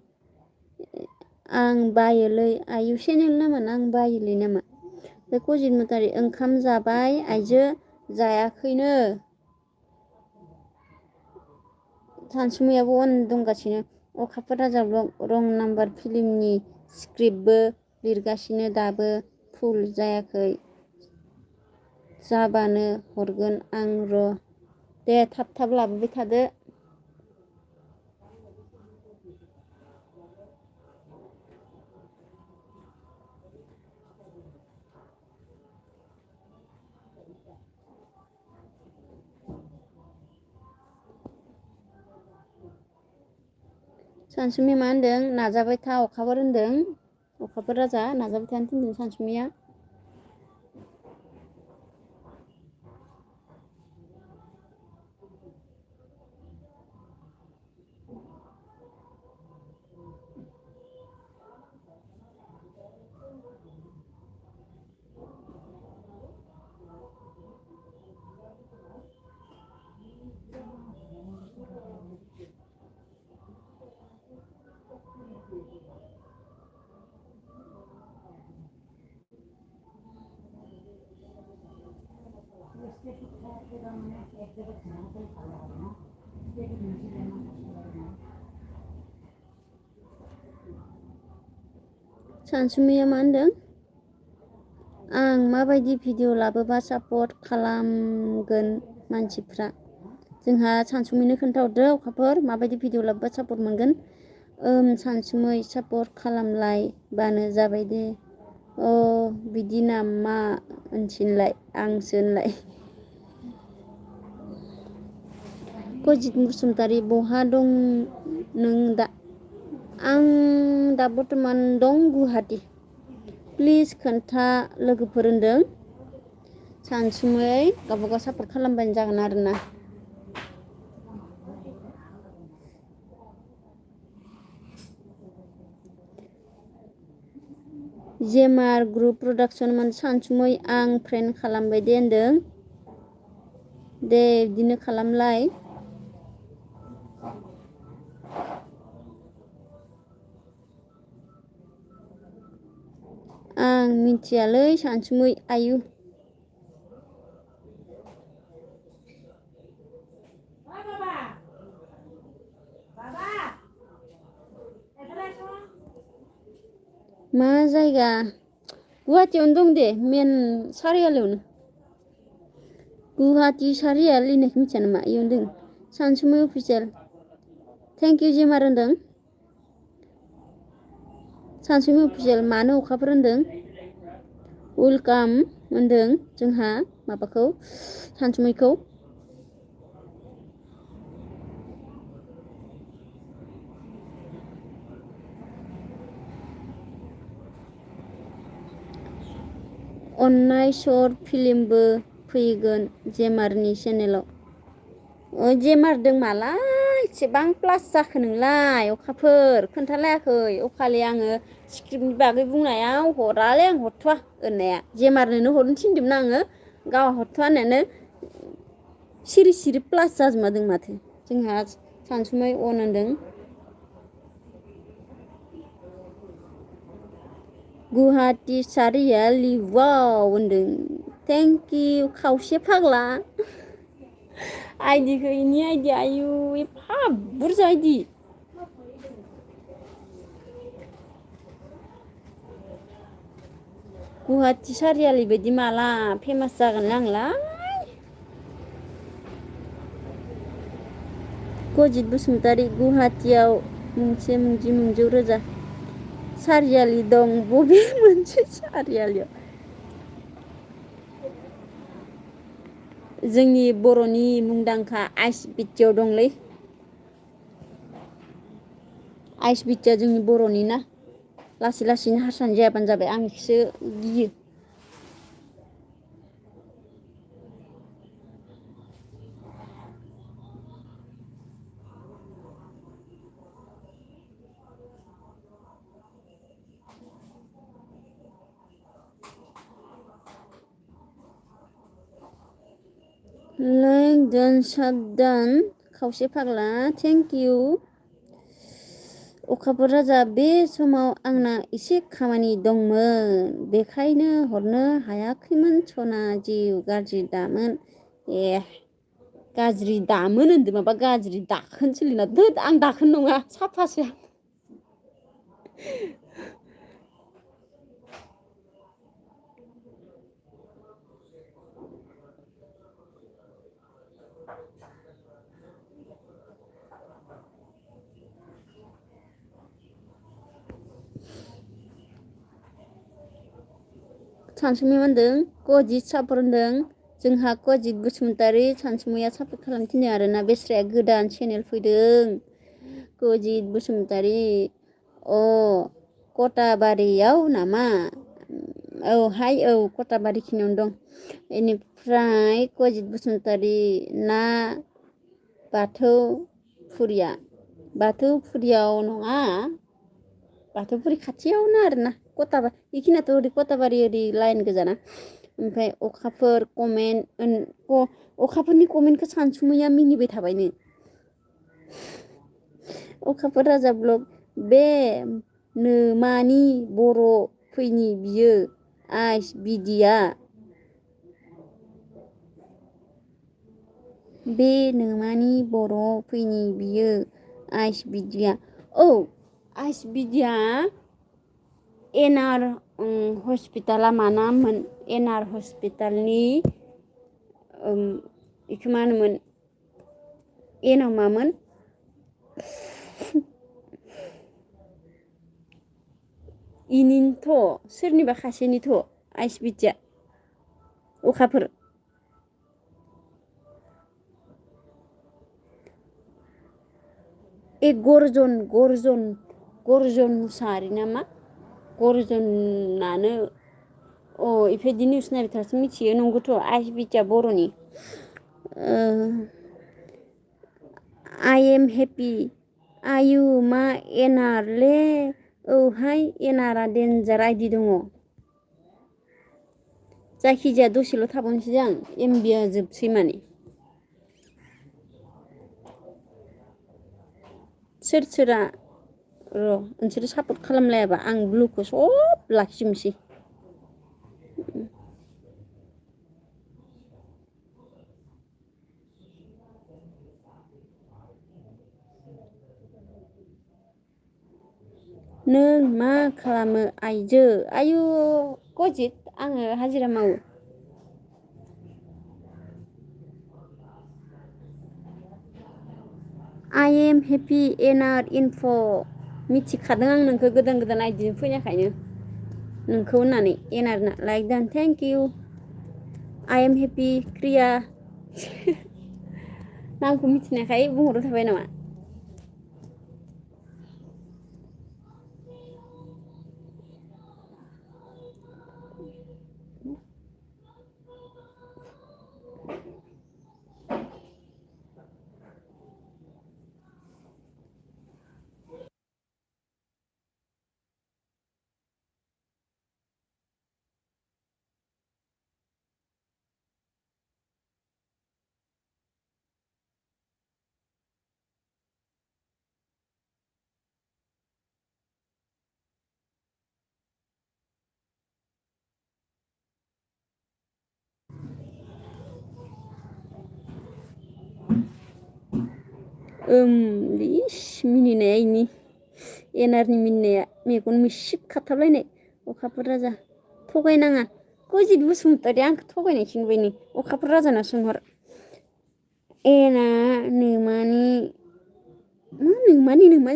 A: आं बायोलै आयु चेनेल नामाना आं बायोलै नामा बे कजिन मतारि ओंखाम जाबाय आइजो जायाखैनो सानसुमैयाबो अन दंगासिनो अखाफोर राजा ब्लग रं नाम्बार फिल्मनि स्क्रिप्टबो लिरगासिनो दाबो फुल जायाखै जाबानो हरगोन आं र' दे थाब थाब लाबोबाय थादो सानसुमै मा होनदों नाजाबाय था अखाफोर होनदों अखाफोर राजा नाजाबाय थानो थिनदों सानसुमैया सानसुमैया मा होनदों आं माबायदि भिडिअ लाबोबा सापर्ट खालामगोन मानसिफ्रा जोंहा सानसुमैनो खोन्थाहरदो अखाफोर माबायदि भिडिअ लाबोबा सापर्ट मोनगोन सानसुमै सापर्ट खालामलायबानो जाबाय दे बिदि नामा होनसिनलाय आंसो होनलाय कजित बसुमतारी बहा दं नों दा आं दा बर्थमान दं गुवाहाटि प्लिज खोन्था लोगोफोर होनदों सानसुमै गावबागाव सापर्ट खालामबानो जागोन आरोना जेमार ग्रुप प्रडाक्सन सानसुमै आं फ्रेन्ड खालामबाय दे होनदों दे बिदिनो खालामलाय आं मिथियालै सानसुमै आयु मा जायगा गुवाहाटीयावनो दं दे मेन सारियालियावनो गुवाहाटी सारियालि होननायखौ मिथिया नामा इयावनो दं सानसुमै अफिसियेल थेंक इउ जेमार होनदों सानसुमै अफिसियेल मानो अखाफोर होनदों वेलकाम होनदों जोंहा माबाखौ सानसुमैखौ अननाय शर्ट फिल्मबो फैगोन जेमारनि चेनेलाव जेमारदों माला एसेबां प्लास जाखो नोंलाय अखाफोर खोन्थालायाखै अखालि आङो स्क्रिप्टनि बागै बुंनायाव हरालै आं हरथ'वा होननाया जेमारनोनो हरनो थिनदोंमोन आङो गाव हरथ'वा होननायानो सिरि सिरि प्लास जाजोबमादों माथो जोंहा सानसुमै अन होनदों गुवाहाटी सारियालि वाव होनदों थेंक इउ खावसे फाग्ला आइडिखौ इनि आइडि आयु एफा बुरजा आइडि गुवाहाटी सारियालि बायदि माला फेमास जागोन आंलाय कजित बसुमतारी गुवाहाटीयाव मुंसे मुंजि मुंजौ रोजा सारियालि दं बबे मोनसे सारियालियाव जोंनि बर'नि मुंदांखा आइस बिटियाव दंलै आइस बिटिया जोंनि बर'नि ना लासै लासैनो हारसानि जायाबानो जाबाय आं एखौसो गियो Like done shut done खावसे फाग्ला थेंक इउ अखाफोर राजा बे समाव आंना एसे खामानि दंमोन बेखायनो हरनो हायाखैमोन सना जिउ गाज्रि दामोन गाज्रि दामोन होनदों माबा गाज्रि दाखोन सोलिना दोद आं दाखोन नङा साफासो सानसुमै होनदों कजित सापर होनदों जोंहा कजित बसुमतारी सानसुमैया सापर्ट खालामनो थिनदों आरोना बेस्राया गोदान चेनेल फैदों कजित बसुमतारी अ कटाबारियाव नामा औ हाय औ कटाबारि खिनियावनो दं बेनिफ्राय कजित बसुमतारी ना बाथौफुरियाव नङा बाथौफुरि खाथियावनो आरोना बेखिनियाथ' ओरै कटाबारि ओरै लाइन गोजाना ओमफ्राय अखाफोर कमेन्ट अखाफोरनि कमेन्टखौ सानसुमैया मिनिबाय थाबायनो अखाफोर राजा ब्लग बे नोमानि बर' फैनि बियो आइस बिदिया बे नोमानि बर' फैनि बियो आइस बिदिया औ आइस बिदिया एनआर हस्पिटाला मा नाममोन एनआर हस्पिटालनि बेखौ मा होनोमोन एनाव मामोन इनिनोथ' सोरनिबा खासेनिथ' आइस बिदिया अखाफोर गर्जन मुसाहारि नामा गर्जनानो इफोरबायदि निउस नायबाय थाबासो मिथियो नंगौथ' आइस बिटिया बर'नि आइ एम हेपि आयु मा एनार ले औहाय एनारा डेन्जार आइदि दङ जायखिजाया दसेल' थाबावनोसै आं एमबिया जोबसै माने सोरा नोंसोरो सापर्ट खालामलायाबा आं ब्लुखौ सब लाखिजोबनोसै नों मा खालामो आइजो आयु कजित आङो हाजिरा मावो आइ एम हेपि एनार इनफ' मिथिखादों आं नोंखौ गोदान आइडिजों फैनायखायनो नोंखौ होननानै एनारना लाइक दान thank you I M happy क्रिया नामखौ मिथिनायखाय बुंहरबाय थाबाय नामा मिनिनाया इनि एनारनि मिनिनाया मेगन मिसिब खाथाबलायनाय अखाफोर राजा थगायनाङा कजित बसुमतारी आंखौ थगायनायसो नुबाय नै अखाफोर राजानाव सोंहर एना नोमानि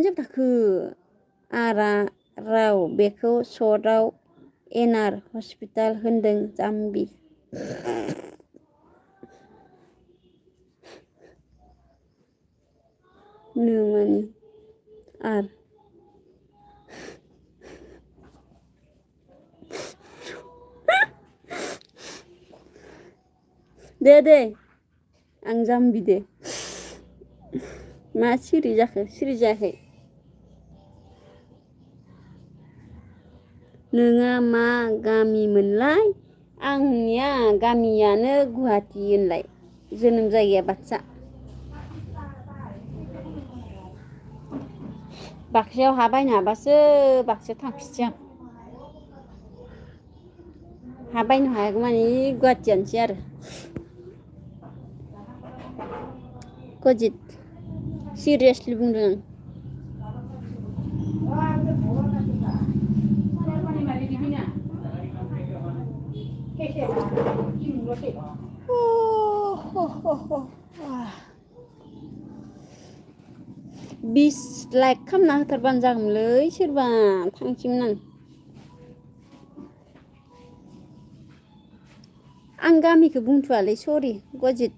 A: जाबाय थाखो आरा राव बेखौ सर्टआव एनआर हस्पिटाल होनदों जाम्बि नोमानि आर दे आं जाम्बि दे मा सिरि जाखो सिरि जायाखै नोङा मा गामिमोनलाय आंनिया गामियानो गुवाहाटि होनलाय जोनोम जायगाया बाक्सा बाक्सायाव हा बायनो हाबासो बाक्सायाव थांफिनसै आं हा बायनो हायागौ मानि गुवाहाटियानोसै आरो कजित सिरियासलि बुंदों आं 20 लाइक खालामना होथारबानो जागौमोनलै सोरबा थांसैमोन आं गामिखौ बुंथ'वालै सरि गजित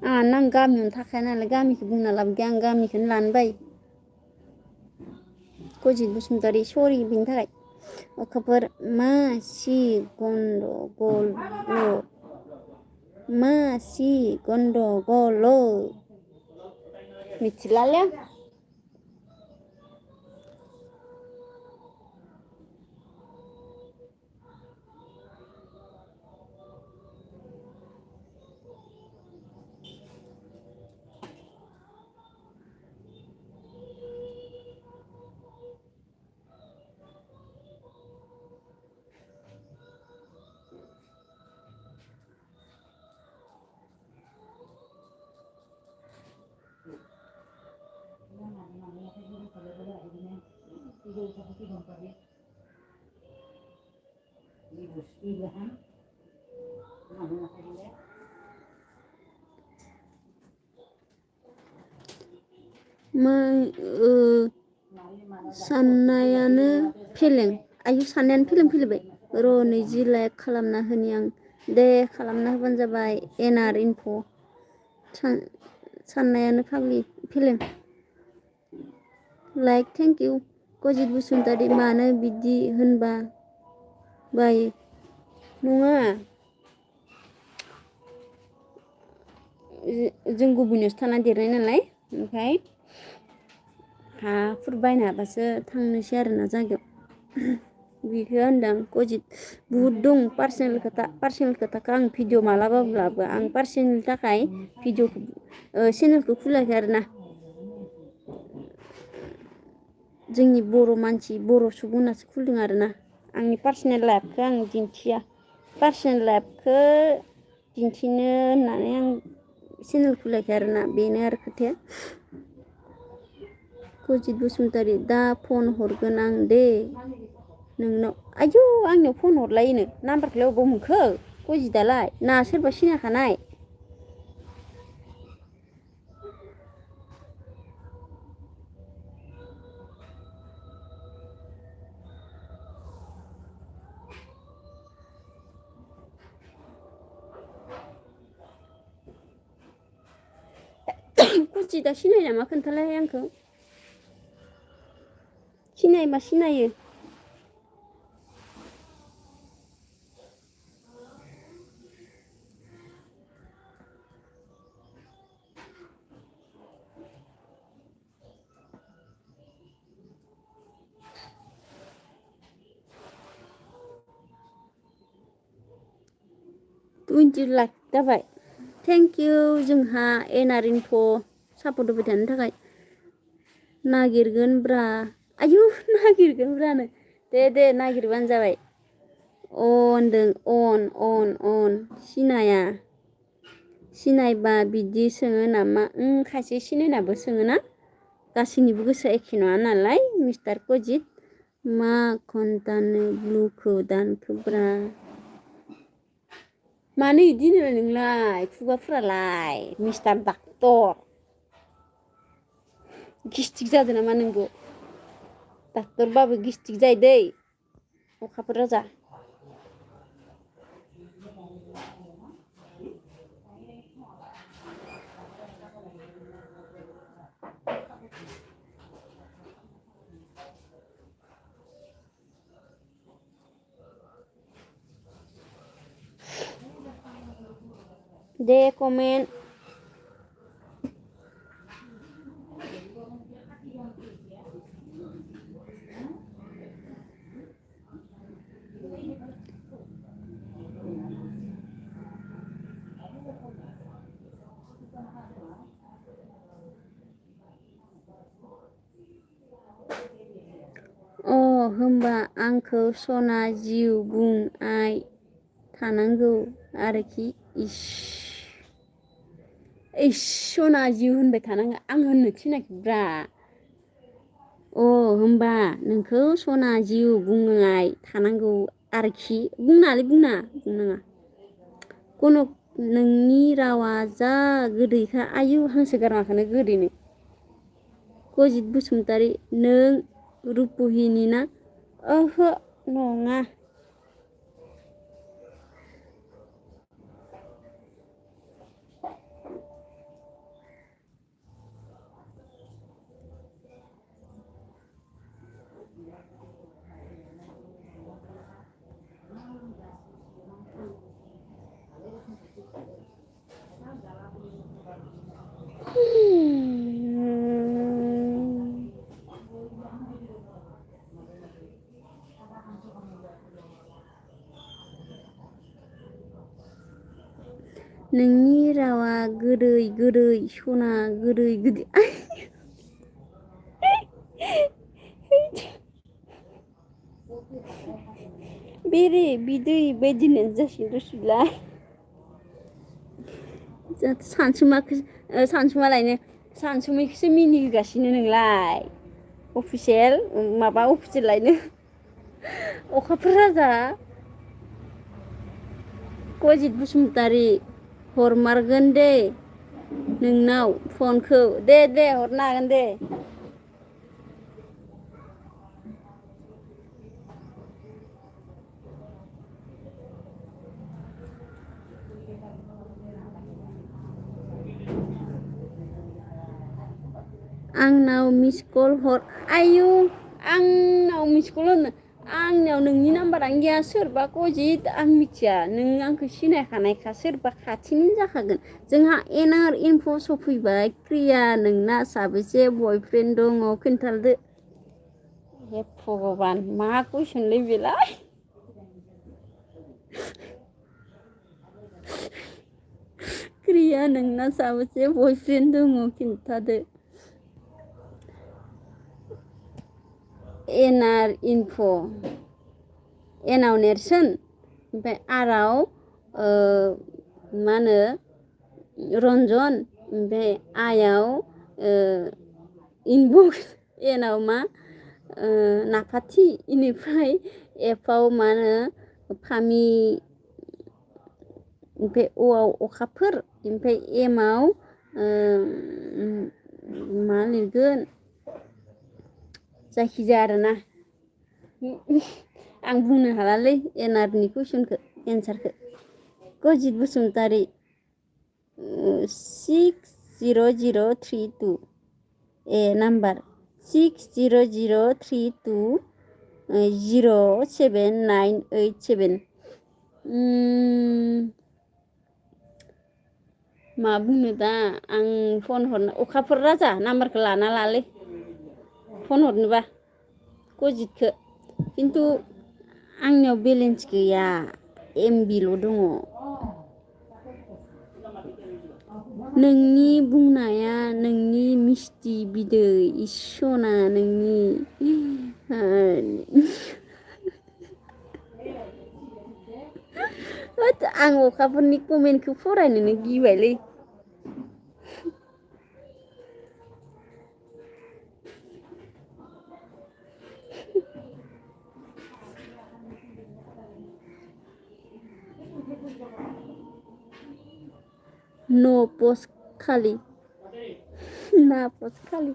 A: आं गामियावनो थाखाया नालाय गामिखौ बुंना लाब गैया आं गामिखौनो लानो बायो गजित बसुमतारी सरि बेनि थाखाय अखाफोर मासि गन्डगल मिथिलालै आं साननायानो फेलें आयु साननायानो फेलें फैलायबाय र' 20 लाइक खालामना होनि आं दे खालामना होबानो जाबाय एनआर इनफ' साननायानो फेलें लाइक थेंक इउ गजित बसुमतारी मानो बिदि होनबा बायो नङा जों गुबुननियावसो थाना देरनाय नालाय ओमफ्राय हाफोर बायनो हाबासो थांनोसै आरोना जायगायाव बेखौ होनदों गजित बुहुद दं पार्सनेल खोथाखौ आं भिडिअ मालाबाब्लाबो आं पार्सनेलनि थाखाय भिडिअखौ चेनेलखौ खुलायाखै आरोना जोंनि बर' मानसि बर' सुबुंनासो खुलिदों आरोना आंनि पार्सनेल लाइफखौ आं दिन्थिया पार्सनेल लाइफखौ दिन्थिनो होननानै आं चेनेल खुलायाखै आरोना बेनो आरो खोथाया गजित बसुमतारी दा फन हरगोन आं दे नोंनाव आयौ आंनियाव फन हरलायोनो नाम्बारखौलाय अबाव मोनखो गजितआलाय ना सोरबा सिनायखानाय गजितआ सिनायो नामा खोन्थालाय आंखौ सिनायोबा सिनायो 20 लाख जाबाय थेंक इउ जोंहा एनआर इनफ' सापर्ट होबाय थानो थाखाय नागिरगोनब्रा आयु नागिरगोनब्रानो दे नागिरबानो जाबाय अन सिनायबा बिदि सोङो नामा खायसे सिनायनाबो सोङोना गासैनिबो गोसोआ एखे नङा नालाय मिस्टार गजित मा घन्टानो ब्लुखौ दानखोब्रा मानो इदि होनो नोंलाय खुगाफोरालाय मिस्टार डाक्टर गिस्टिक जादों नामा नोंबो डाक्टरबाबो गिस्टिक जायो दै अखाफोर राजा दे कमेन्ट होमबा आंखौ सना जिउ बुंआय थानांगौ आरोखि इस सना जिउ होनबाय थानाङा आं होननो थिनाखैब्रा होमबा नोंखौ सना जिउ बुंआय थानांगौ आरोखि बुंनाङा कनक नोंनि रावा जा गोदैखा आयु हांसो गारामाखौनो गोदैनो गजित बसुमतारी नों रुपहिनि ना ओहो नङा नोंनि रावा गोदै गोदै सना गोदै गोदै बेरे बिदै बायदिनो जासिगोन रसुलाय सानसुमालायनो सानसुमैखौसो मिनिहोगासिनो नोंलाय अफिसियेल लायनो अखाफोर राजा गजित बसुमतारी हरमारगोन दे नोंनाव फनखौ दे हरनो हागोन दे आंनाव मिस कल हर आयु आंनाव मिस कल हरनो आंनाव नोंनि नाम्बारानो गैया सोरबा गजित आं मिथिया नों आंखौ सिनायखानायखा सोरबा खाथिनि जाखागोन जोंहा एनआर इनफ' सफैबाय क्रिया नोंना साबेसे बयफ्रेन्ड दङ खोन्थादो हे भगबान मा कुइसनलै बेलाय क्रिया नोंना साबेसे बयफ्रेन्ड दङ खिन्थादो एनआर इनफ' एनाव नेरसोन ओमफ्राय आराव मा होनो रन्जन ओमफ्राय आयाव इनबक्स एनाव मा नाफाथि इनिफ्राय एफआव मा होनो फामि ओमफ्राय अआव अखाफोर ओमफ्राय एमाव मा लिरगोन जायखिजाया आरोना आं बुंनो हालालै एनआरनि कुइसनखौ एन्सारखौ गजित बसुमतारी 60032 ए नाम्बार 600320798 मा बुंनो दा आं फन हरनो अखाफोर राजा नाम्बारखौ लाना लालै फन हरनोबा गजितखौ खिन्थु आंनियाव बेलेन्स गैया एमबिल' दङ नोंनि बुंनाया नोंनि मिस्टि बिदै इसना नोंनि आं अखाफोरनि कमेन्टखौ फरायनोनो गिबायलै नो पस्ट खालि ना पस्ट खालि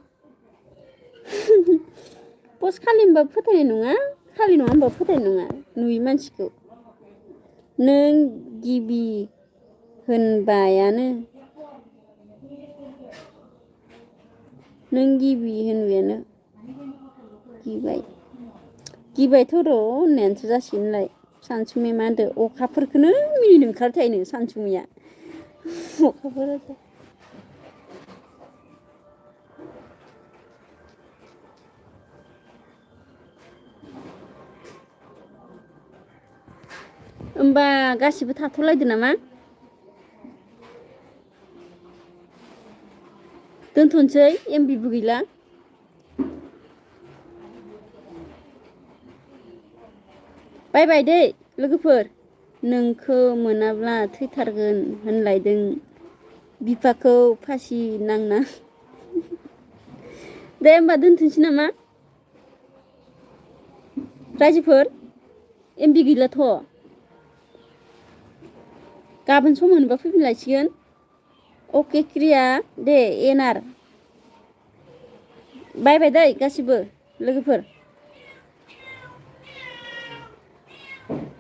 A: होनबा फोथायनाय नङा खालि नङा होनबा फोथायनाय नङा नुयै मानसिखौ नों गिबि होनबायानो गिबायथ' र' होननायानोसो जासिगोनलाय सानसुमै मा होनदो अखाफोरखौनो मिनिनो ओंखारथायनो सानसुमैया अखाफोर होमबा गासिबो थाथ'लायदो नामा दोनथ'नोसै एमबिबो गैला बाय दै लोगोफोर नोंखौ मोनाब्ला थैथारगोन होनलायदों बिफाखौ फासि नांना दे होमबा दोनथ'नोसै नामा रायजोफोर एमबि गैलाथ' गाबोन सम मोनबा फैफिनलायसिगोन अके क्रिया दे एनार बाय दै गासिबो लोगोफोर